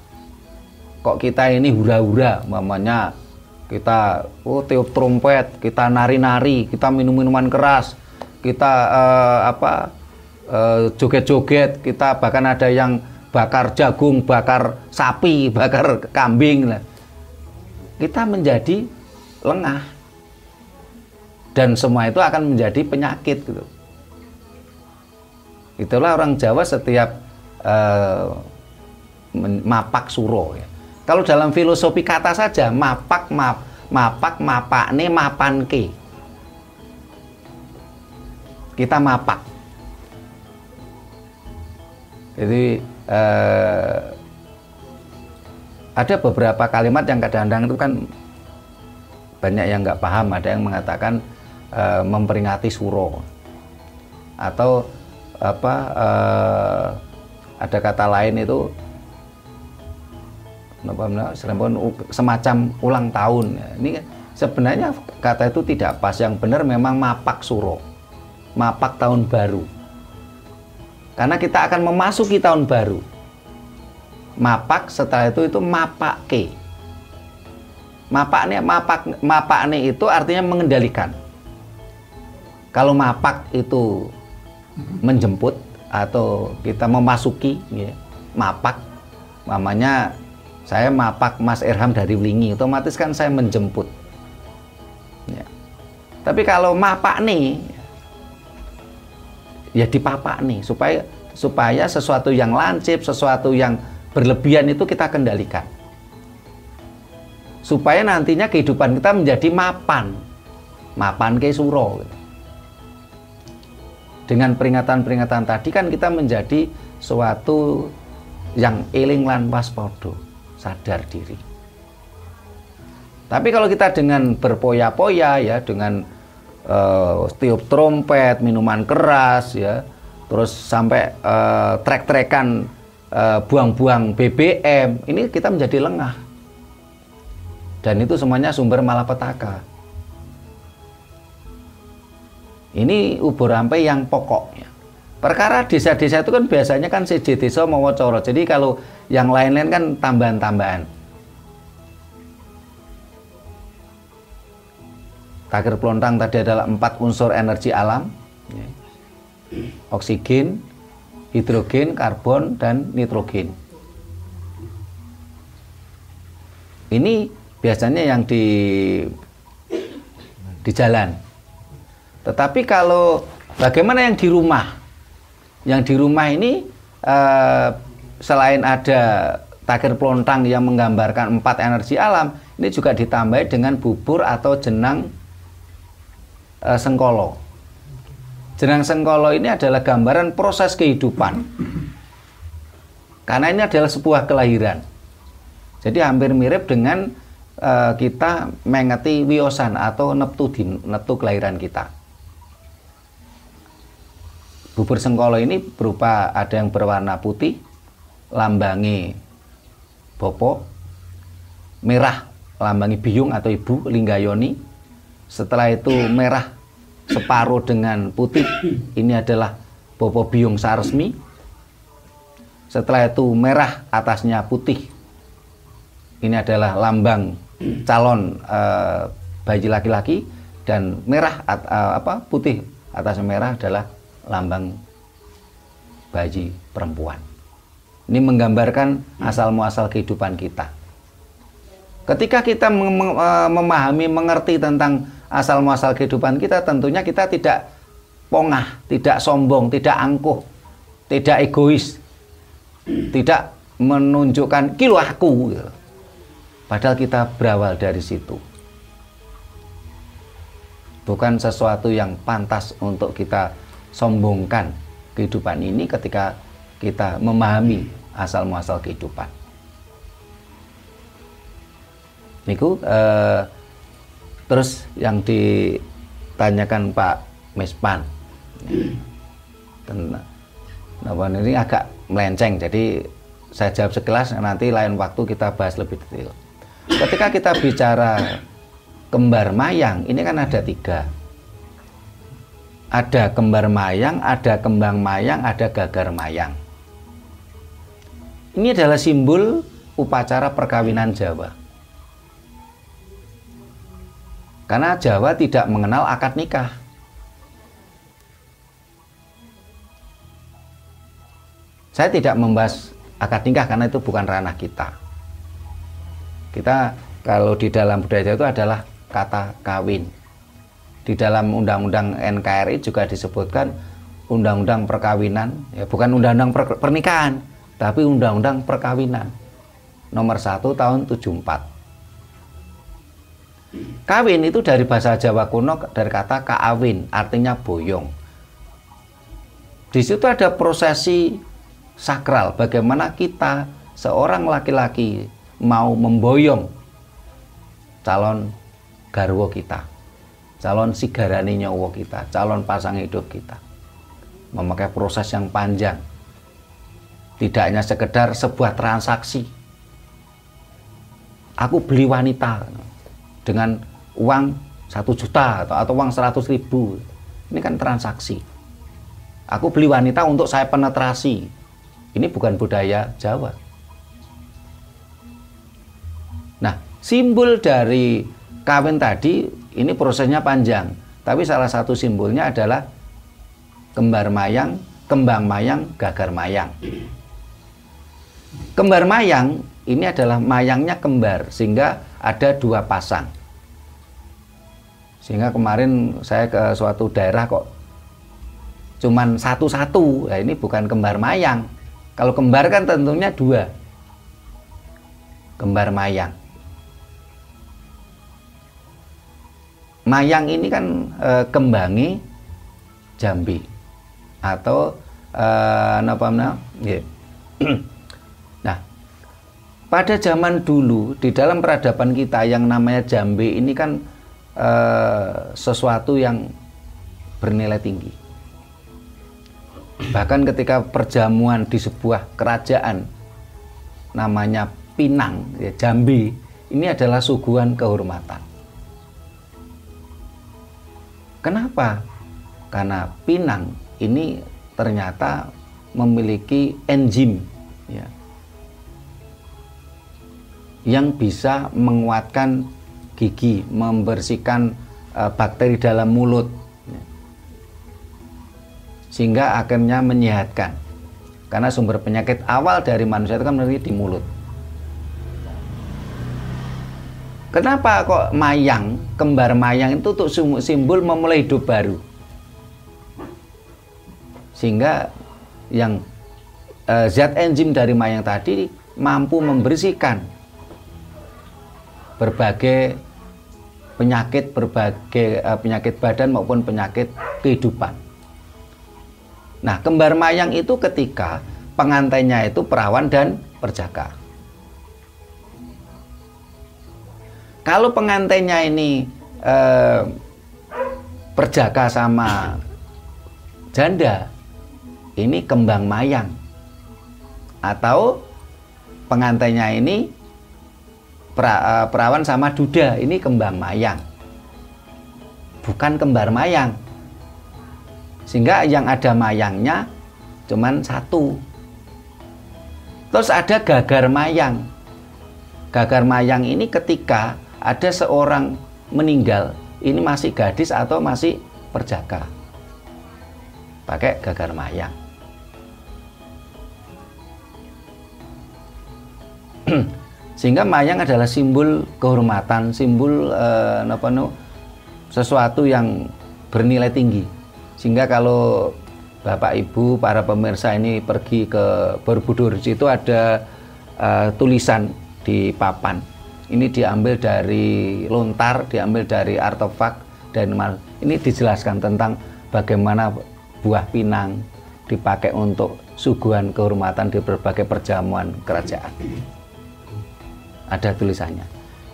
Kok kita ini hura-hura, mamanya kita tiup trompet, kita nari-nari, kita minum minuman keras, kita joget-joget, kita bahkan ada yang bakar jagung, bakar sapi, bakar kambing lah. Kita menjadi lengah dan semua itu akan menjadi penyakit gitu. Itulah orang Jawa setiap mapak suro ya. Kalau dalam filosofi kata saja mapak mapakne mapanke. Kita mapak. Jadi ada beberapa kalimat yang kadang-kadang itu kan banyak yang nggak paham. Ada yang mengatakan memperingati suro atau ada kata lain itu semacam ulang tahun. Ini sebenarnya kata itu tidak pas. Yang benar memang mapak suro, mapak tahun baru. Karena kita akan memasuki tahun baru. Mapak setelah itu mapake. Mapakne itu artinya mengendalikan. Kalau mapak itu menjemput atau kita memasuki, ya, mapak, namanya saya mapak Mas Irham dari Wlingi, otomatis kan saya menjemput. Ya. Tapi kalau mapak nih, ya dipapak nih supaya sesuatu yang lancip, sesuatu yang berlebihan itu kita kendalikan. Supaya nantinya kehidupan kita menjadi mapan ke suro. Dengan peringatan-peringatan tadi kan kita menjadi suatu yang eling lan waspada, sadar diri. Tapi kalau kita dengan berpoya-poya ya, dengan tiup trompet, minuman keras ya, terus sampai trek-trekan buang-buang BBM, ini kita menjadi lengah. Dan itu semuanya sumber malapetaka. Ini ubur rampe yang pokoknya. Perkara desa-desa itu kan biasanya kan siji desa mawa cara. Jadi kalau yang lain-lain kan tambahan-tambahan. Takir Plontang tadi adalah 4 unsur energi alam, ya. Oksigen, hidrogen, karbon, dan nitrogen. Ini biasanya yang di jalan. Tetapi kalau bagaimana yang di rumah? Yang di rumah ini selain ada takir plontang yang menggambarkan 4 energi alam, ini juga ditambah dengan bubur atau jenang sengkolo. Jenang sengkolo ini adalah gambaran proses kehidupan. Karena ini adalah sebuah kelahiran. Jadi hampir mirip dengan kita mengeti wiosan atau neptu kelahiran kita. Bubur sengkolo ini berupa ada yang berwarna putih, lambangi bopo, merah lambangi biyung atau ibu linggayoni. Setelah itu merah separuh dengan putih, ini adalah bopo biyung saresmi. Setelah itu merah atasnya putih, ini adalah lambang calon bayi laki-laki, dan merah putih atasnya merah adalah lambang bayi perempuan. Ini menggambarkan asal muasal kehidupan kita. Ketika kita memahami, mengerti tentang asal muasal kehidupan kita, tentunya kita tidak pongah, tidak sombong, tidak angkuh, tidak egois, tidak menunjukkan kilo aku. Padahal kita berawal dari situ. Bukan sesuatu yang pantas untuk kita sombongkan kehidupan ini ketika kita memahami asal muasal kehidupan. Niku terus yang ditanyakan Pak Mespan tentang ini agak melenceng, jadi saya jawab sekelas, nanti lain waktu kita bahas lebih detail. Ketika kita bicara kembar mayang, ini kan ada 3. Ada kembar mayang, ada kembang mayang, ada gagar mayang. Ini adalah simbol upacara perkawinan Jawa. Karena Jawa tidak mengenal akad nikah. Saya tidak membahas akad nikah karena itu bukan ranah kita. Kita kalau di dalam budaya Jawa itu adalah kata kawin. Di dalam undang-undang NKRI juga disebutkan undang-undang perkawinan, ya bukan undang-undang pernikahan, tapi undang-undang perkawinan nomor 1 tahun 74. Kawin itu dari bahasa Jawa kuno, dari kata kaawin, artinya boyong. Di situ ada prosesi sakral, bagaimana kita seorang laki-laki mau memboyong calon garwa kita, calon sigarane nyawa kita, calon pasang hidup kita. Memakai proses yang panjang. Tidak hanya sekedar sebuah transaksi. Aku beli wanita dengan uang 1 juta atau uang 100.000. Ini kan transaksi. Aku beli wanita untuk saya penetrasi. Ini bukan budaya Jawa. Nah, simbol dari kawin tadi ini prosesnya panjang, tapi salah satu simbolnya adalah kembar mayang, kembang mayang, gagar mayang. Kembar mayang ini adalah mayangnya kembar, sehingga ada 2 pasang. Sehingga kemarin saya ke suatu daerah kok cuman satu-satu. Nah, ini bukan kembar mayang. Kalau kembar kan tentunya 2. Kembar mayang. Mayang ini kan kembangi Jambi atau Nah, pada zaman dulu di dalam peradaban kita yang namanya Jambi ini kan sesuatu yang bernilai tinggi. Bahkan ketika perjamuan di sebuah kerajaan namanya Pinang, ya, Jambi, ini adalah suguhan kehormatan. Kenapa? Karena Pinang ini ternyata memiliki enzim, ya, yang bisa menguatkan gigi, membersihkan bakteri dalam mulut, ya, sehingga akhirnya menyehatkan. Karena sumber penyakit awal dari manusia itu kan di mulut. Kenapa kok mayang, kembar mayang itu untuk simbol memulai hidup baru, sehingga yang zat enzim dari mayang tadi mampu membersihkan berbagai penyakit, penyakit badan maupun penyakit kehidupan. Nah, kembar mayang itu ketika pengantainya itu perawan dan perjaka. Kalau pengantainya ini perjaka sama janda, ini kembang mayang. Atau pengantainya ini perawan sama duda, ini kembang mayang, bukan kembar mayang. Sehingga yang ada mayangnya cuman 1. Terus ada gagar mayang. Gagar mayang ini ketika ada seorang meninggal, ini masih gadis atau masih perjaka, pakai gagar mayang. Sehingga mayang adalah simbol kehormatan, simbol sesuatu yang bernilai tinggi. Sehingga kalau Bapak Ibu para pemirsa ini pergi ke Borobudur, itu ada tulisan di papan. Ini diambil dari lontar, diambil dari artefak, dan ini dijelaskan tentang bagaimana buah pinang dipakai untuk suguhan kehormatan di berbagai perjamuan kerajaan. Ada tulisannya.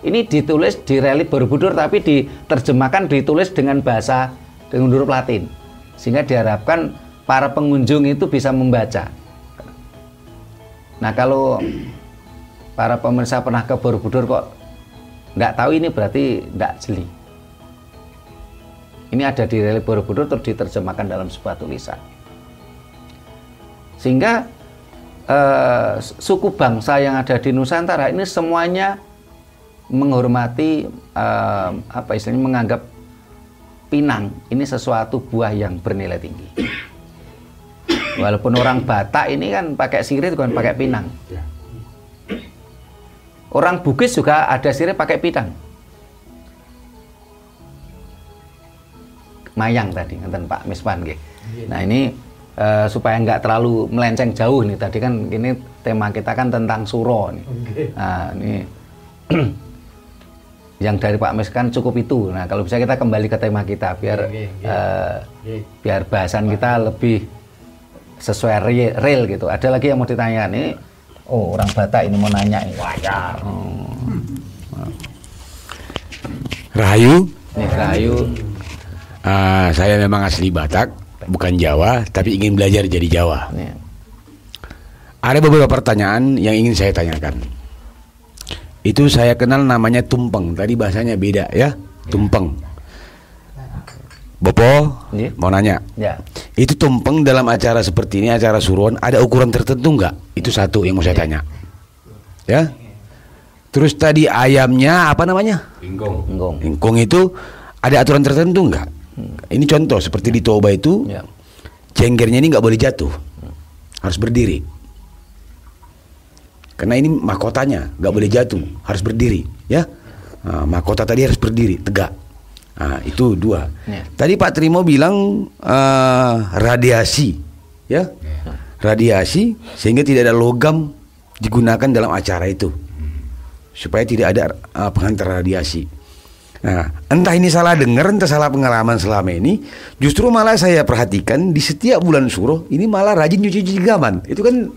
Ini ditulis di relief Borobudur, tapi diterjemahkan, ditulis dengan bahasa dengan huruf Latin, sehingga diharapkan para pengunjung itu bisa membaca. Nah, kalau para pemirsa pernah ke Borobudur kok nggak tahu, ini berarti nggak jeli. Ini ada di relief Borobudur terus diterjemahkan dalam sebuah tulisan. Sehingga suku bangsa yang ada di Nusantara ini semuanya menghormati, menganggap pinang ini sesuatu buah yang bernilai tinggi. Walaupun orang Batak ini kan pakai sirih, bukan pakai pinang. Orang Bugis juga ada sirih pakai pinang. Mayang tadi, ngeten Pak Miswan nggih. Nah, ini supaya nggak terlalu melenceng jauh nih. Tadi kan ini tema kita kan tentang suro nih. Nah, ini yang dari Pak Mis kan cukup itu. Nah, kalau bisa kita kembali ke tema kita biar biar bahasan kita lebih sesuai real gitu. Ada lagi yang mau ditanyakan ini? Oh, orang Batak ini mau nanya ini. Wajar. Rahayu. Nih, Rahayu. Saya memang asli Batak, bukan Jawa, tapi ingin belajar jadi Jawa. Nih. Ada beberapa pertanyaan yang ingin saya tanyakan. Itu saya kenal namanya tumpeng. Tadi bahasanya beda ya, tumpeng. Bopo, mau nanya. Ya. Itu tumpeng dalam acara seperti ini, acara suruhan, ada ukuran tertentu nggak? Itu satu yang mau saya tanya. Ya. Terus tadi ayamnya apa namanya? Ingkung. Ingkung itu ada aturan tertentu nggak? Ini contoh seperti di Toba itu, cengkernya ini nggak boleh jatuh, harus berdiri. Karena ini mahkotanya nggak boleh jatuh, harus berdiri, ya. Nah, mahkota tadi harus berdiri, tegak. Nah, itu dua. Tadi Pak Trimo bilang radiasi, ya, radiasi sehingga tidak ada logam digunakan dalam acara itu, supaya tidak ada penghantar radiasi. Nah, entah ini salah dengar, entah salah pengalaman selama ini, justru malah saya perhatikan di setiap bulan Suro ini malah rajin cuci gaman. Itu kan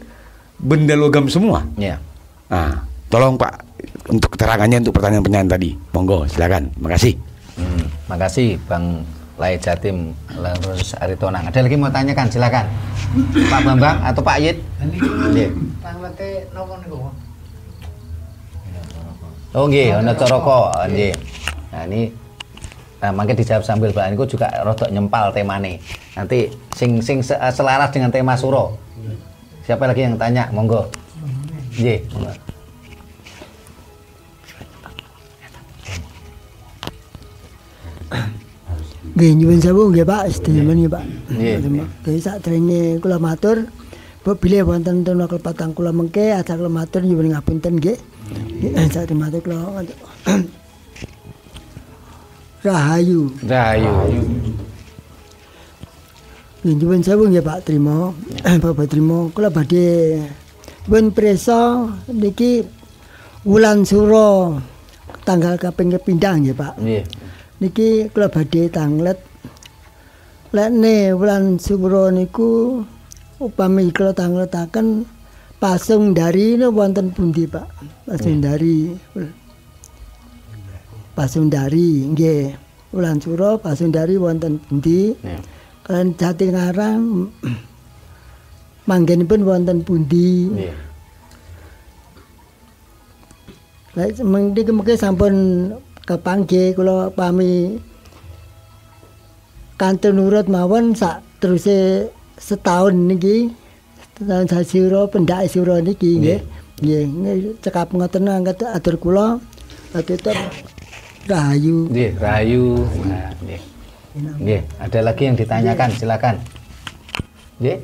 benda logam semua. Ya. Nah, tolong Pak untuk keterangannya untuk pertanyaan-pertanyaan tadi. Monggo, silakan. Makasih. Makasih Bang Lai Jatim Larus Aritonang. Ada lagi mau tanyakan, silakan. Pak Bambang atau Pak Yit? Nggih. Tanglete napa niku? Oh nggih, ana coroko, nggih. Nah, ini mangke dijawab sambil Pak niku juga rodok nyempal temane. Nanti sing selaras dengan tema suro. Siapa lagi yang tanya? Monggo. Nggih. Nggih, nyuwun sewu nggih Pak, sedherek nggih Pak. Nggih, sadèrènge kula matur, bilih wonten tuna kelepatan kula mengke ajak kula matur nyuwun ngapunten nggih. Sadèrèng matur kula. Rahayu. Nyuwun sewu nggih Pak Trimo. Bapak Trimo, kula badhe pun prisa niki wulan Suro tanggal kaping kepindhah nggih Pak. Nggih. Niki kula badhe tanglet lekne wulan Suro niku upami kula tangletaken pasung dari wonten pundi Pak? Pasundari nggih. Wulan Suro Pasundari wonten pundi? Kan Jatingarang manggenipun wonten pundi? Nggih. Lek mengki sampun kepanggih kula pami kantun nurut mawon sak teruse setahun niki. Tahun sasiro pendak siro niki nggih. Nggih, cekap ngoten angkat atur kula tetep Rahayu. Nggih, Rahayu. Nah, nggih. Nggih, ada lagi yang ditanyakan, silakan. Nggih.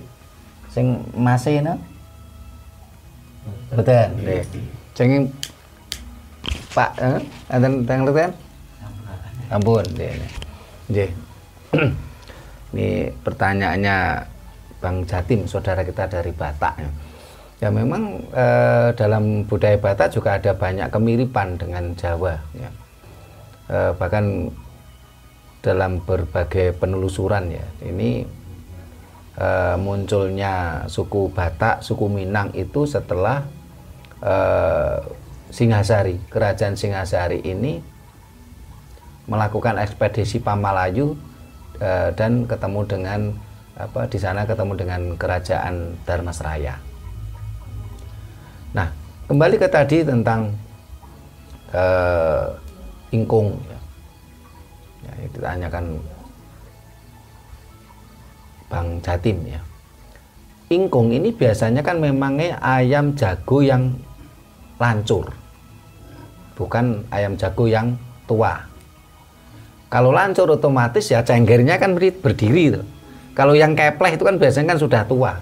Sing masih no? Betul. Nggih. Jeneng Pak enten ngerti? Ampun, nggih. Ini pertanyaannya Bang Jatim, saudara kita dari Batak. Ya memang dalam budaya Batak juga ada banyak kemiripan dengan Jawa. Ya. Bahkan dalam berbagai penelusuran ya, ini munculnya suku Batak, suku Minang itu setelah Singhasari, kerajaan Singhasari ini melakukan ekspedisi Pamalayu dan ketemu dengan di sana ketemu dengan kerajaan Dharmasraya. Nah, kembali ke tadi tentang ingkung ya, ditanyakan Bang Jatim ya. Ingkung ini biasanya kan memangnya ayam jago yang lancur, bukan ayam jago yang tua. Kalau lancur otomatis ya cenggernya kan berdiri tuh. Kalau yang kepleh itu kan biasanya kan sudah tua.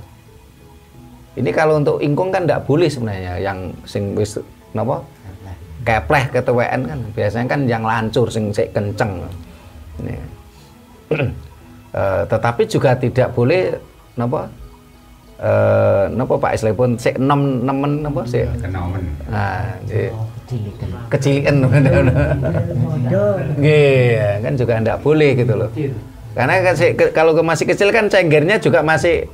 Ini kalau untuk ingkung kan tidak boleh sebenarnya, yang sing wis napa kepleh ketuaan kan biasanya kan yang lancur sing sik kenceng. Ini. Tetapi juga tidak boleh napa Pak istilahipun sik nemen napa sik kenomen. Nah, kecilikan nggih kan juga enggak boleh gitu loh. Karena kalau masih kecil kan cenggernya juga masih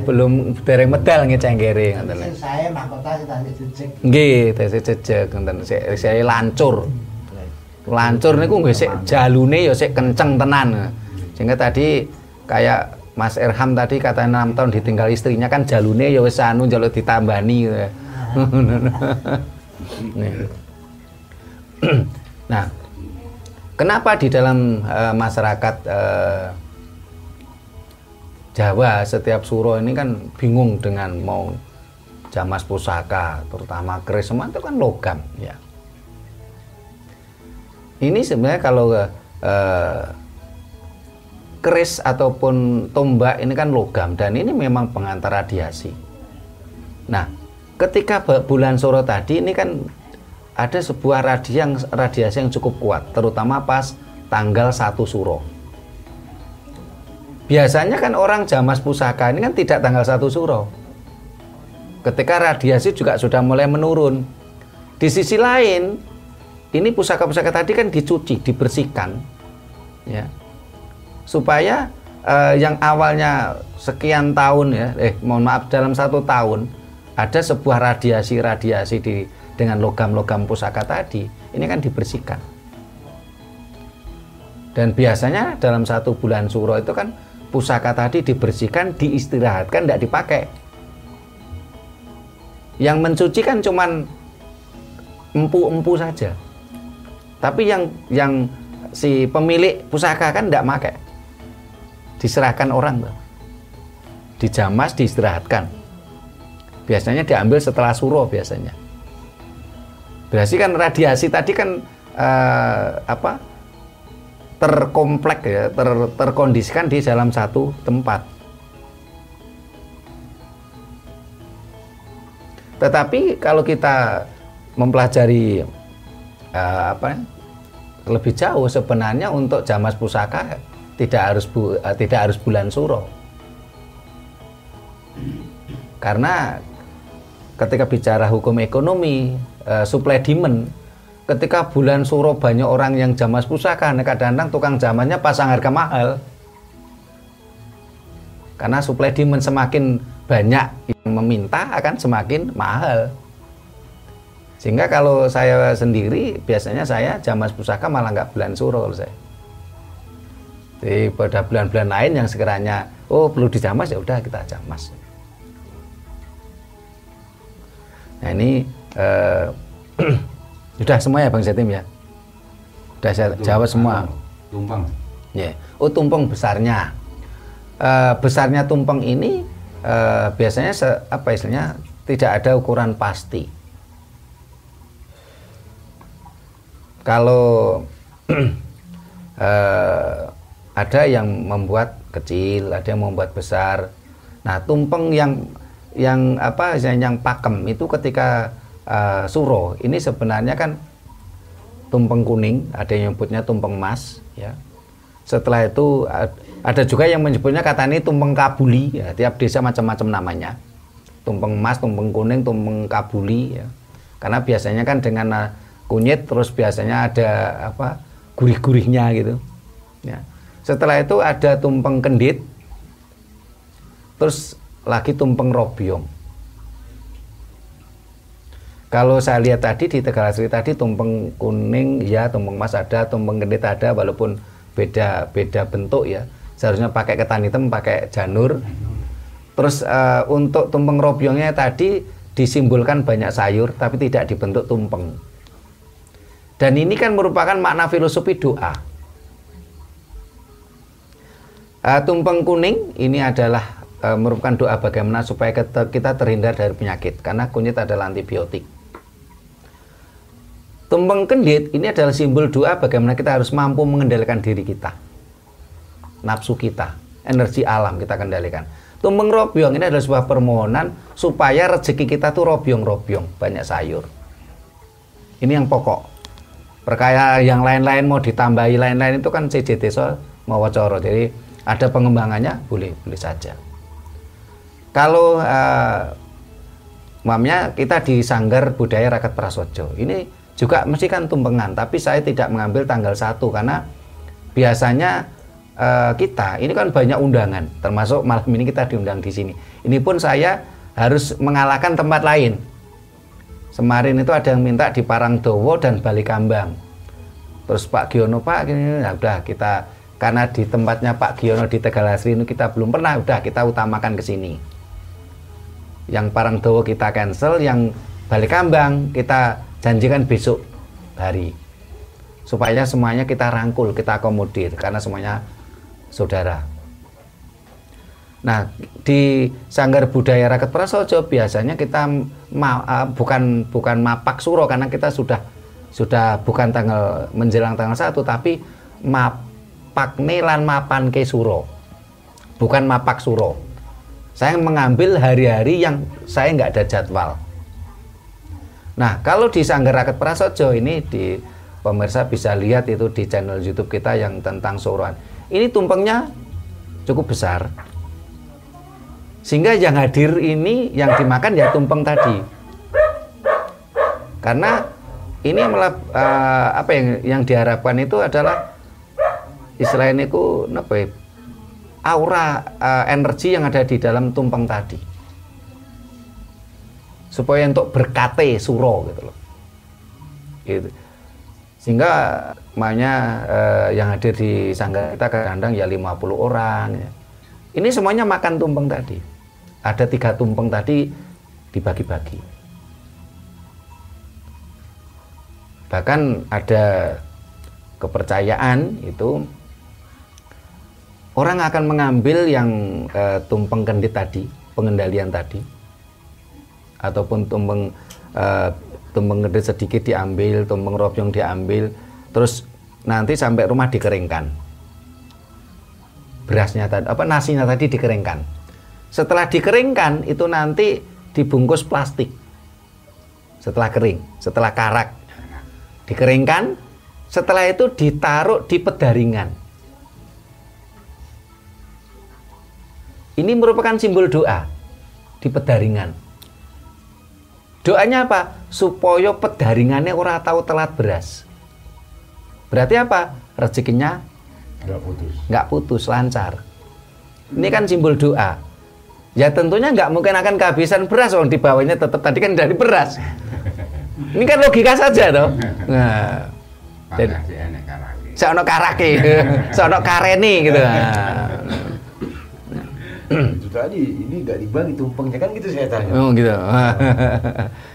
belum dereng medal nggih cenggere ngoten. Saya mahkota sing jejeg. Nggih, tesih jejeg ngoten. Saya lancur. Lancur niku nggih sik jalune ya sik kenceng tenan. Sehingga tadi kayak Mas Erham tadi katanya 6 tahun ditinggal istrinya kan jalune ya wis anu njaluk ditambani gitu ya. Nah, kenapa di dalam masyarakat Jawa setiap suro ini kan bingung dengan mau jamas pusaka, terutama keris semua itu kan logam ya. Ini sebenarnya kalau keris ataupun tombak ini kan logam dan ini memang pengantar radiasi. Nah, ketika bulan Suro tadi ini kan ada sebuah radiasi yang cukup kuat, terutama pas tanggal 1 Suro. Biasanya kan orang jamas pusaka ini kan tidak tanggal 1 Suro. Ketika radiasi juga sudah mulai menurun. Di sisi lain, ini pusaka-pusaka tadi kan dicuci, dibersihkan, ya, supaya yang awalnya sekian tahun ya, mohon maaf dalam 1 tahun ada sebuah radiasi dengan logam-logam pusaka tadi, ini kan dibersihkan. Dan biasanya dalam 1 bulan Suro itu kan pusaka tadi dibersihkan, diistirahatkan, tidak dipakai. Yang mencuci kan cuman empu-empu saja. Tapi yang si pemilik pusaka kan tidak pakai. Diserahkan orang, dijamas, diistirahatkan. Biasanya diambil setelah Suro biasanya. Berarti kan radiasi tadi kan terkomplek ya, terkondisikan di dalam satu tempat. Tetapi kalau kita mempelajari lebih jauh, sebenarnya untuk jamas pusaka tidak harus bulan Suro. Karena ketika bicara hukum ekonomi, supply demand, ketika bulan Suro banyak orang yang jamas pusaka, kadang-kadang tukang jamannya pasang harga mahal. Karena supply demand semakin banyak yang meminta akan semakin mahal. Sehingga kalau saya sendiri biasanya saya jamas pusaka malah nggak bulan Suro kalau saya. Jadi pada bulan-bulan lain yang sekiranya perlu dijamas ya udah kita jamas. Nah ini sudah semua ya Bang Jatim ya. Sudah saya jawab semua. Tumpeng. Ya. Tumpeng besarnya. Besarnya tumpeng ini biasanya istilahnya tidak ada ukuran pasti. Kalau ada yang membuat kecil, ada yang membuat besar. Nah, tumpeng yang pakem itu ketika suro ini sebenarnya kan tumpeng kuning, ada yang menyebutnya tumpeng emas, ya. Setelah itu ada juga yang menyebutnya kata ini tumpeng kabuli, ya. Tiap desa macam-macam namanya. Tumpeng emas, tumpeng kuning, tumpeng kabuli, ya. Karena biasanya kan dengan kunyit, terus biasanya ada apa gurih-gurihnya gitu, ya. Setelah itu ada tumpeng kendit, terus lagi tumpeng robyong. Kalau saya lihat tadi di Tegal Asri tadi tumpeng kuning ya, tumpeng emas ada, tumpeng kendit ada, walaupun beda bentuk ya. Seharusnya pakai ketan hitam, pakai janur. Terus untuk tumpeng robyongnya tadi disimbolkan banyak sayur, tapi tidak dibentuk tumpeng. Dan ini kan merupakan makna filosofi doa. Tumpeng kuning ini adalah merupakan doa bagaimana supaya kita terhindar dari penyakit, karena kunyit adalah antibiotik. Tumpeng kendit ini adalah simbol doa bagaimana kita harus mampu mengendalikan diri kita, nafsu kita, energi alam kita kendalikan. Tumpeng robyong ini adalah sebuah permohonan supaya rezeki kita tuh robyong-robyong, banyak sayur. Ini yang pokok. Perkara yang lain-lain mau ditambahi lain-lain itu kan CJT mawa coro. Jadi ada pengembangannya boleh saja. Kalau mamnya kita di Sanggar Budaya Rakyat Prasojo ini juga mesti kan tumpengan, tapi saya tidak mengambil tanggal 1 karena biasanya kita ini kan banyak undangan, termasuk malam ini kita diundang di sini. Ini pun saya harus mengalahkan tempat lain. Kemarin itu ada yang minta di Parangdowo dan Balikambang. Terus Pak Giono, Pak gini, ya udah kita karena di tempatnya Pak Giono di Tegal Asri ini kita belum pernah, udah kita utamakan ke sini. Yang Parangdowo kita cancel, yang Balikambang kita janjikan besok hari, supaya semuanya kita rangkul, kita akomodir, karena semuanya saudara. Nah, di Sanggar Budaya Rakyat Prasojo biasanya kita bukan mapak suro, karena kita sudah bukan menjelang tanggal 1, tapi mapak lan mapan ke suro, bukan mapak suro. Saya mengambil hari-hari yang saya nggak ada jadwal. Nah, kalau di Sanggar Rakyat Prasojo ini di pemirsa bisa lihat itu di channel YouTube kita yang tentang soroan. Ini tumpengnya cukup besar. Sehingga yang hadir ini yang dimakan ya tumpeng tadi. Karena ini apa yang diharapkan itu adalah istilahnya itu aura energi yang ada di dalam tumpeng tadi. Supaya untuk berkate suro gitu loh. Gitu. Sehingga makanya yang hadir di sanggar kita kadang ya 50 orang ya. Ini semuanya makan tumpeng tadi. Ada 3 tumpeng tadi dibagi-bagi. Bahkan ada kepercayaan itu orang akan mengambil yang tumpeng kendit tadi, pengendalian tadi, ataupun tumpeng kendit sedikit diambil, tumpeng robyong diambil, terus nanti sampai rumah dikeringkan. Berasnya tadi, nasinya tadi dikeringkan. Setelah dikeringkan itu nanti dibungkus plastik. Setelah kering, setelah karak, dikeringkan. Setelah itu ditaruh di pedaringan. Ini merupakan simbol doa di pedaringan. Doanya apa? Supaya pedaringannya orang tahu telat beras. Berarti apa? Rezekinya nggak putus, lancar. Ini kan simbol doa. Ya tentunya nggak mungkin akan kehabisan beras, orang dibawanya tetap tadi kan dari beras. Ini kan logika saja toh. Nah, jadi seono karake, seono kareni gitu. Itu tadi ini nggak dibagi tumpengnya kan gitu saya tanya. Oh gitu.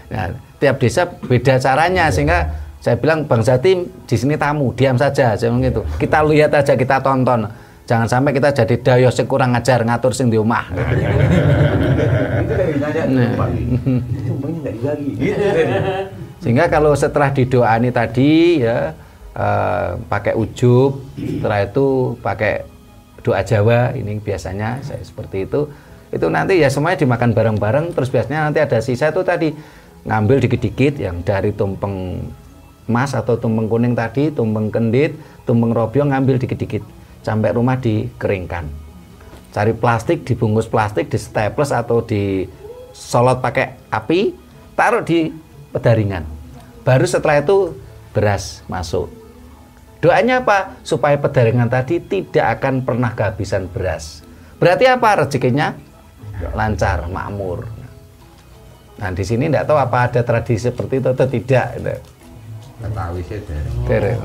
Nah, tiap desa beda caranya sehingga saya bilang Bang Zati di sini tamu, diam saja, saya bilang gitu. Kita lihat aja, kita tonton. Jangan sampai kita jadi dayo sing kurang ngajar ngatur sing di omah. Itu dari nanya tumpeng. Tumpengnya nggak dibagi. Gitu tadi. Sehingga kalau setelah didoani tadi ya pakai ujub, setelah itu pakai doa Jawa, ini biasanya saya seperti itu nanti ya semuanya dimakan bareng-bareng, terus biasanya nanti ada sisa itu tadi ngambil dikit-dikit yang dari tumpeng emas atau tumpeng kuning tadi, tumpeng kendit, tumpeng robyong, ngambil dikit-dikit sampai rumah dikeringkan. Cari plastik, dibungkus plastik, di staples atau disolot pakai api, taruh di pedaringan. Baru setelah itu beras masuk. Doanya apa? Supaya pedaringan tadi tidak akan pernah kehabisan beras. Berarti apa? Rezekinya lancar, makmur. Nah, di sini tidak tahu apa ada tradisi seperti itu atau tidak. Ketahui sih dereng.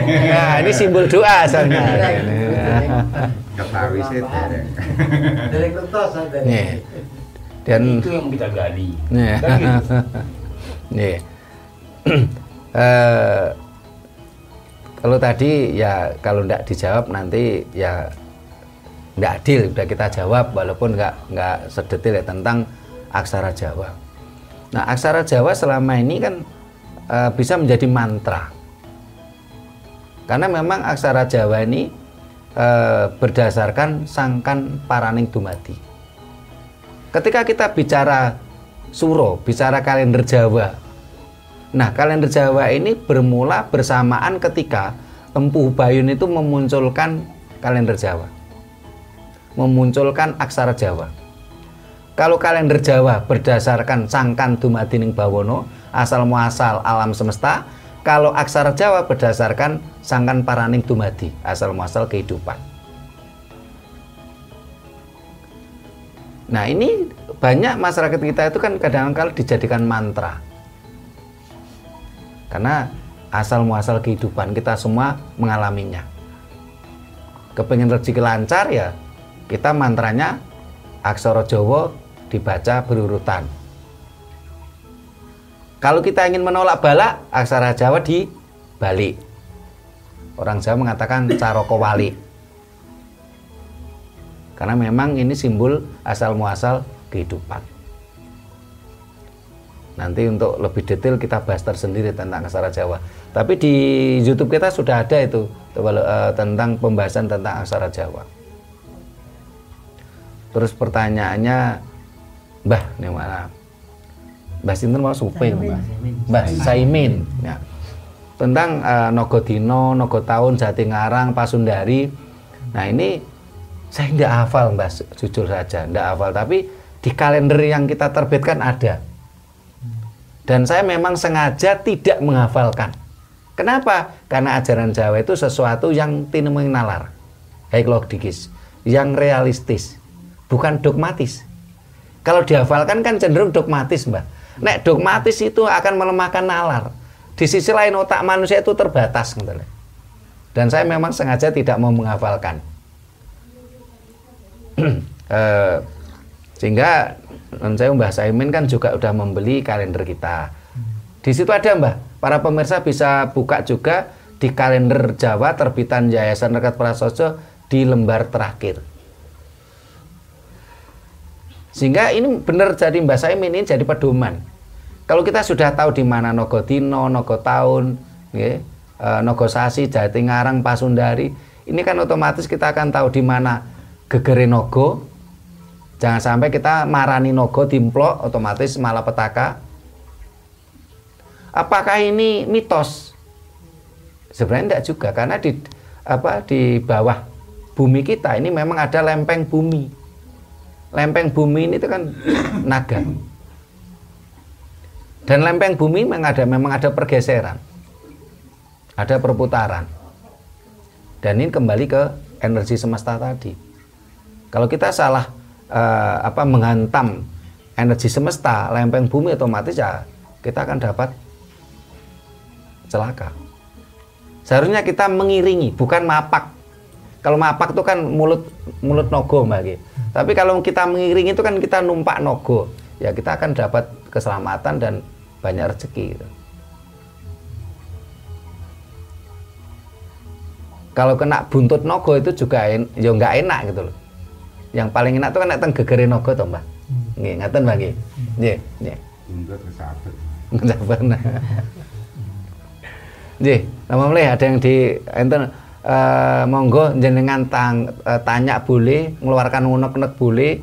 Nah, ini simbol doa soalnya. Ketahui sih dereng. Dereng kertas ada. Dan itu yang kita gali. Nih. Kalau tadi ya kalau tidak dijawab nanti ya tidak adil, udah kita jawab walaupun nggak sedetil ya tentang aksara Jawa. Nah, aksara Jawa selama ini kan bisa menjadi mantra. Karena memang aksara Jawa ini berdasarkan sangkan paraning dumadi. Ketika kita bicara suro, bicara kalender Jawa. Nah, kalender Jawa ini bermula bersamaan ketika Empu Bayun itu memunculkan kalender Jawa. Memunculkan aksara Jawa. Kalau kalender Jawa berdasarkan sangkan dumadining bawono, asal muasal alam semesta. Kalau aksara Jawa berdasarkan sangkan paraning dumadi, asal muasal kehidupan. Nah, ini banyak masyarakat kita itu kan kadang-kadang dijadikan mantra. Karena asal muasal kehidupan kita semua mengalaminya. Kepengen rezeki lancar ya, kita mantranya aksara Jawa dibaca berurutan. Kalau kita ingin menolak bala, aksara Jawa dibalik. Orang Jawa mengatakan caraka wali. Karena memang ini simbol asal muasal kehidupan. Nanti untuk lebih detail kita bahas tersendiri tentang aksara Jawa. Tapi di YouTube kita sudah ada itu tentang pembahasan tentang aksara Jawa. Terus pertanyaannya, Mbah, ini mana? Mbah Sinten mau suping, Mbah Saimin. Ya. Tentang Nogodino, Nogotaun, Jatingarang, Pasundari. Nah, ini saya tidak hafal, Mbah, jujur saja, tidak hafal. Tapi di kalender yang kita terbitkan ada. Dan saya memang sengaja tidak menghafalkan. Kenapa? Karena ajaran Jawa itu sesuatu yang tinemeng nalar, logis, yang realistis, bukan dogmatis. Kalau dihafalkan kan cenderung dogmatis, Mbak. Nek dogmatis itu akan melemahkan nalar. Di sisi lain otak manusia itu terbatas, dan saya memang sengaja tidak mau menghafalkan. Sehingga saya Mbah Saimin kan juga udah membeli kalender kita. Di situ ada, Mbah, para pemirsa bisa buka juga di kalender Jawa terbitan Yayasan Rekat Prasojo di lembar terakhir. Sehingga ini benar jadi Mbah Saimin ini jadi pedoman. Kalau kita sudah tahu di mana Nogodino, Nogotaun, Nogosasi, Jatingarang, Pasundari, ini kan otomatis kita akan tahu di mana gegere Nogo. Jangan sampai kita marani Nogo dimplok, otomatis malapetaka. Apakah ini mitos? Sebenarnya tidak juga, karena di bawah bumi kita ini memang ada lempeng bumi. Lempeng bumi ini itu kan naga. Dan lempeng bumi memang ada pergeseran. Ada perputaran. Dan ini kembali ke energi semesta tadi. Kalau kita salah menghantam energi semesta, lempeng bumi, otomatis ya kita akan dapat celaka. Seharusnya kita mengiringi, bukan mapak. Kalau mapak itu kan mulut nogo, Mbak. Tapi kalau kita mengiringi itu kan kita numpak nogo. Ya kita akan dapat keselamatan dan banyak rezeki. Kalau kena buntut nogo itu juga ya nggak enak gitu loh. Yang paling enak itu kan nek teng gegere nogo to, Mbah. Nggih, ngaten, Mbah nggih. Nggih, nggih. Buntut kesabet. Kesabet. Nggih, nama mulai ada yang di enten monggo jenengan tanya boleh, ngeluarkan unek-unek boleh.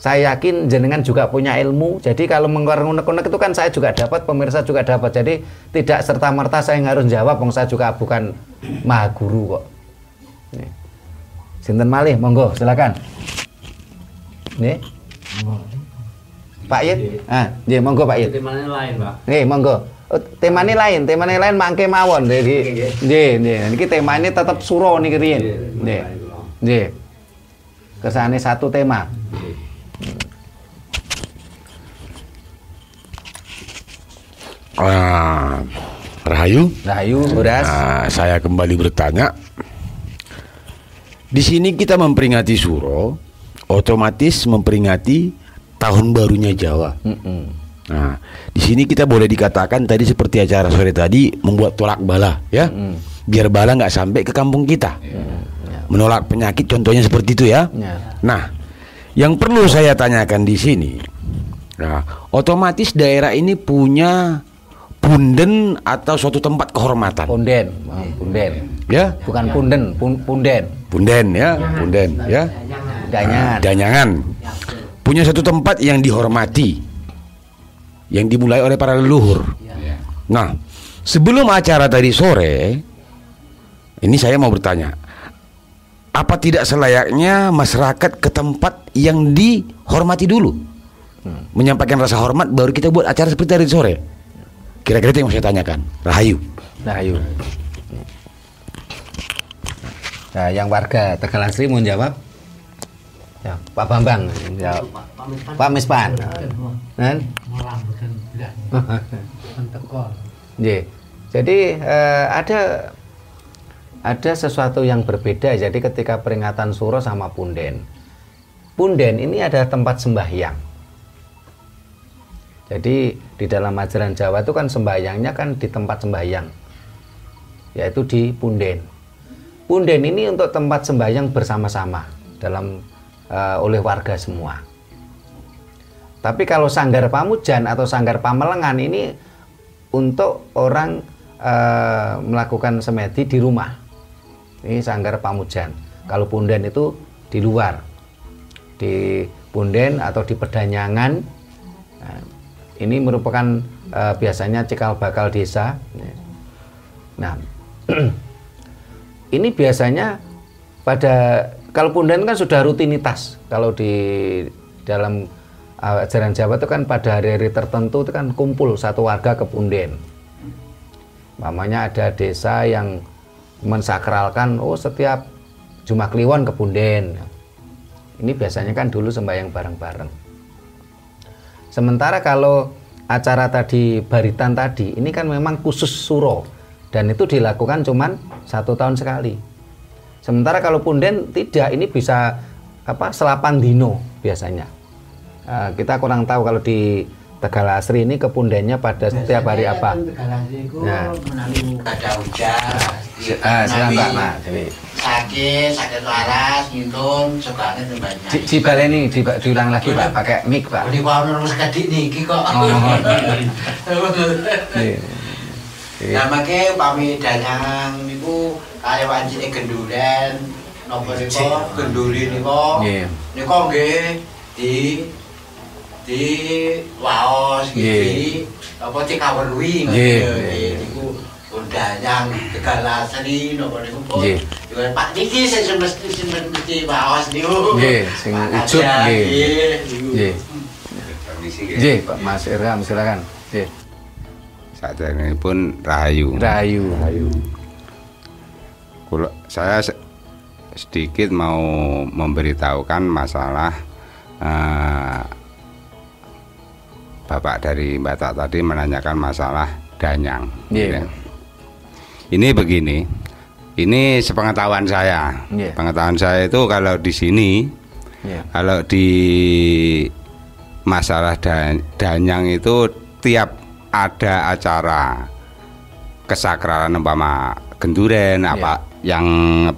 saya yakin jenengan juga punya ilmu. Jadi kalau mengoreng-unek itu kan saya juga dapat, pemirsa juga dapat. Jadi tidak serta-merta saya yang harus jawab, saya juga bukan maha guru kok. Nih. Sinten malih, monggo silakan. Nih. Pak Yit. Nggih monggo Pak Yit. Temane lain, Pak. Nggih, monggo. Temane lain mangke mawon. Nggih. Niki temane tetep suro niki riyen. Nggih. Kersane satu tema. Rahayu, Buras. Saya kembali bertanya. Di sini kita memperingati Suro, otomatis memperingati tahun barunya Jawa. Nah, di sini kita boleh dikatakan tadi seperti acara sore tadi membuat tolak bala, ya, biar bala nggak sampai ke kampung kita, menolak penyakit, contohnya seperti itu ya. Nah, yang perlu saya tanyakan di sini, nah, otomatis daerah ini punya punden atau suatu tempat kehormatan. Punden, ya, bukan punden, punden ya, danyangan. Punya satu tempat yang dihormati, yang dimulai oleh para leluhur. Nah, sebelum acara tadi sore, ini saya mau bertanya, apa tidak selayaknya masyarakat ke tempat yang dihormati dulu, menyampaikan rasa hormat, baru kita buat acara seperti tadi sore? Kira-kira itu yang mau saya tanyakan. Rahayu. Nah, yang warga Tegal Asri mau jawab? Ya, Pak Bambang jawab. Pak Mispan. Kan? Jadi ada sesuatu yang berbeda. Jadi ketika peringatan Suro sama Punden ini ada tempat sembahyang. Jadi di dalam ajaran Jawa itu kan sembahyangnya kan di tempat sembahyang, yaitu di Punden. Punden ini untuk tempat sembahyang bersama-sama dalam oleh warga semua. Tapi kalau Sanggar Pamujan atau Sanggar Pamelengan ini untuk orang melakukan semedi di rumah. Ini Sanggar Pamujan. Kalau Punden itu di luar, di Punden atau di Pedanyangan. Ini merupakan biasanya cikal bakal desa. Nah, ini biasanya kalau Punden kan sudah rutinitas. Kalau di dalam ajaran Jawa itu kan pada hari-hari tertentu itu kan kumpul satu warga ke Punden. Mamanya ada desa yang mensakralkan, setiap Jumat Kliwon ke Punden. Ini biasanya kan dulu sembahyang bareng-bareng. Sementara kalau acara tadi baritan tadi, ini kan memang khusus Suro dan itu dilakukan cuman 1 tahun sekali. Sementara kalau Punden tidak, ini bisa selapan dino biasanya. Kita kurang tahu kalau di Tegal Asri ini kepundennya pada setiap hari apa. Tegal Asri itu menawi ada hujan. Silakan Pak. Nah, jadi sakit waras, ngintun, sukane banyak. Dibaleni, diulang lagi Pak, pakai mic Pak. Ini kok ono kadik niki kok. Nah, make upami dalang niku kare wancine genduren, napa niku genduri niku. Niku nggih di waos iki apa dikawerui niku undang Tegal Asri napa niku juga Pak niki sing mesti waos niku nggih sing ujug nggih nggih Pak Mas Irham silakan nggih saderengipun Rahayu saya sedikit mau memberitahukan masalah Bapak dari Batak tadi menanyakan masalah danyang. Ini begini, ini sepengetahuan saya. Pengetahuan saya itu kalau di sini, kalau di masalah danyang itu tiap ada acara kesakralan umpama genduren apa yang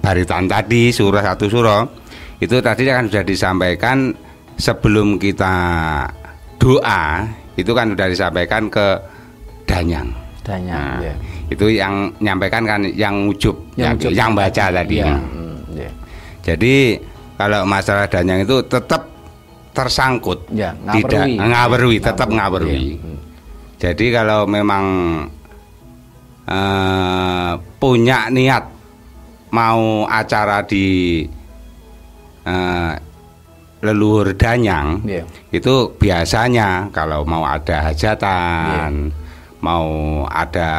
baritan tadi surah satu surah itu tadi kan sudah disampaikan sebelum kita doa itu kan sudah disampaikan ke danyang. Nah, itu yang nyampaikan kan yang ujub, yang baca tadi. Jadi kalau masalah danyang itu tetap tersangkut, Ya, tidak ngawerui, tetap Iya. ngawerui. Jadi kalau memang punya niat mau acara di leluhur Danyang, Iya. itu biasanya kalau mau ada hajatan, mau ada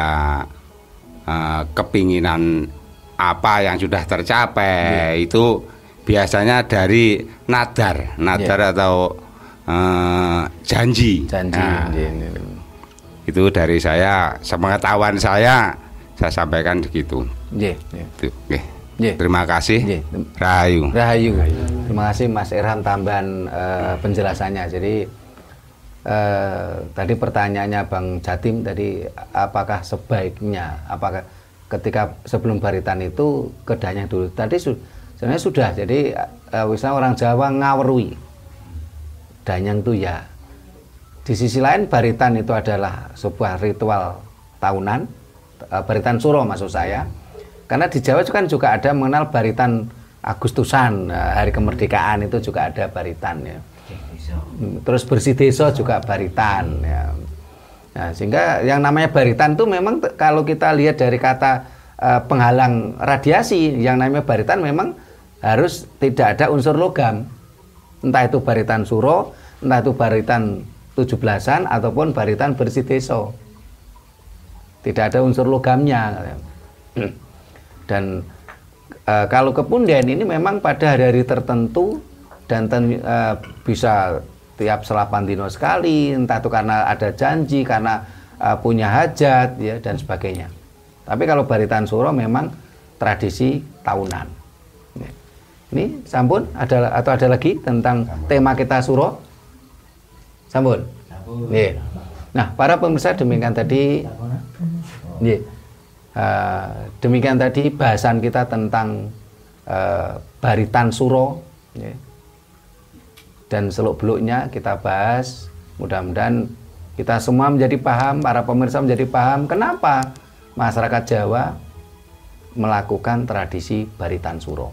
kepinginan apa yang sudah tercapai, itu biasanya dari nadar atau janji. Nah, itu dari saya, sepengetahuan saya sampaikan begitu. Terima kasih. Rahayu. Terima kasih Mas Irham tambahan penjelasannya. Jadi tadi pertanyaannya Bang Jatim tadi, apakah sebaiknya, apakah ketika sebelum baritan itu ke Danyang dulu? Tadi sebenarnya sudah. Jadi misalnya orang Jawa ngawerui, Danyang itu ya. Di sisi lain baritan itu adalah sebuah ritual tahunan, baritan suro maksud saya. Karena di Jawa kan juga ada mengenal baritan Agustusan, hari kemerdekaan itu juga ada baritan ya. Terus bersih desa juga baritan ya. Nah, sehingga yang namanya baritan itu memang kalau kita lihat dari kata penghalang radiasi, yang namanya baritan memang harus tidak ada unsur logam. Entah itu baritan suro, entah itu baritan 17-an ataupun baritan bersih desa. Tidak ada unsur logamnya. Dan kalau kepunden ini memang pada hari-hari tertentu dan bisa tiap 8 dino sekali, entah itu karena ada janji, karena punya hajat ya dan sebagainya. Tapi kalau baritan suro memang tradisi tahunan. Ini sampun atau ada lagi tentang tema kita suro? Sampun. Nggih. Nah, para pemirsa demikian tadi nggih. Demikian tadi bahasan kita tentang baritan suro nggih. Dan seluk-beluknya kita bahas, mudah-mudahan kita semua menjadi paham, para pemirsa menjadi paham kenapa masyarakat Jawa melakukan tradisi baritan suro.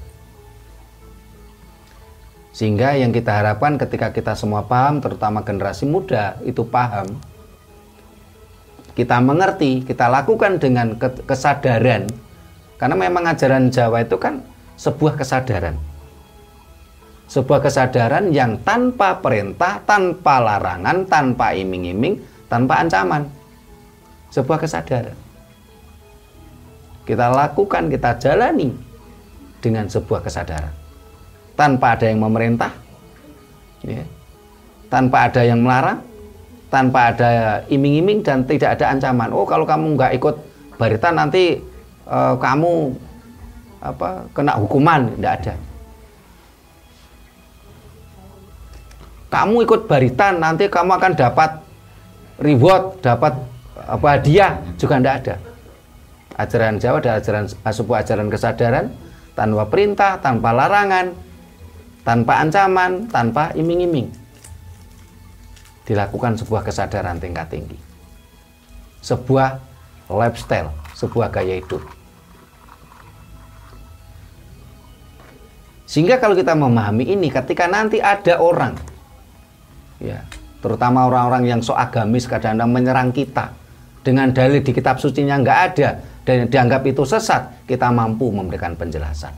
Sehingga yang kita harapkan ketika kita semua paham, terutama generasi muda itu paham, kita mengerti, kita lakukan dengan kesadaran. Karena memang ajaran Jawa itu kan sebuah kesadaran. Sebuah kesadaran yang tanpa perintah, tanpa larangan, tanpa iming-iming, tanpa ancaman. Sebuah kesadaran. Kita lakukan, kita jalani dengan sebuah kesadaran. Tanpa ada yang memerintah, ya, tanpa ada yang melarang, tanpa ada iming-iming dan tidak ada ancaman. Oh, kalau kamu nggak ikut baritan nanti kamu kena hukuman, tidak ada. Kamu ikut baritan nanti kamu akan dapat reward, dapat hadiah, juga tidak ada. Ajaran Jawa adalah sebuah ajaran kesadaran tanpa perintah, tanpa larangan, tanpa ancaman, tanpa iming-iming. Dilakukan sebuah kesadaran tingkat tinggi. Sebuah lifestyle, sebuah gaya hidup. Sehingga kalau kita memahami ini, ketika nanti ada orang, ya, terutama orang-orang yang sok agamis kadang-kadang menyerang kita dengan dalil di kitab sucinya nggak ada dan dianggap itu sesat, kita mampu memberikan penjelasan.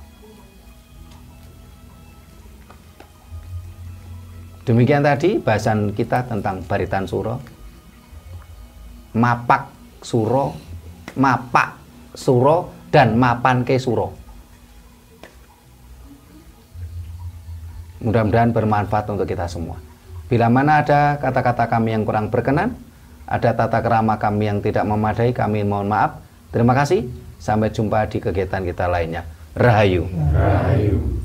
Demikian tadi bahasan kita tentang baritan suro, mapak suro, mapak suro, dan mapanke suro. Mudah-mudahan bermanfaat untuk kita semua. Bila mana ada kata-kata kami yang kurang berkenan, ada tata kerama kami yang tidak memadai, kami mohon maaf. Terima kasih. Sampai jumpa di kegiatan kita lainnya. Rahayu. Rahayu.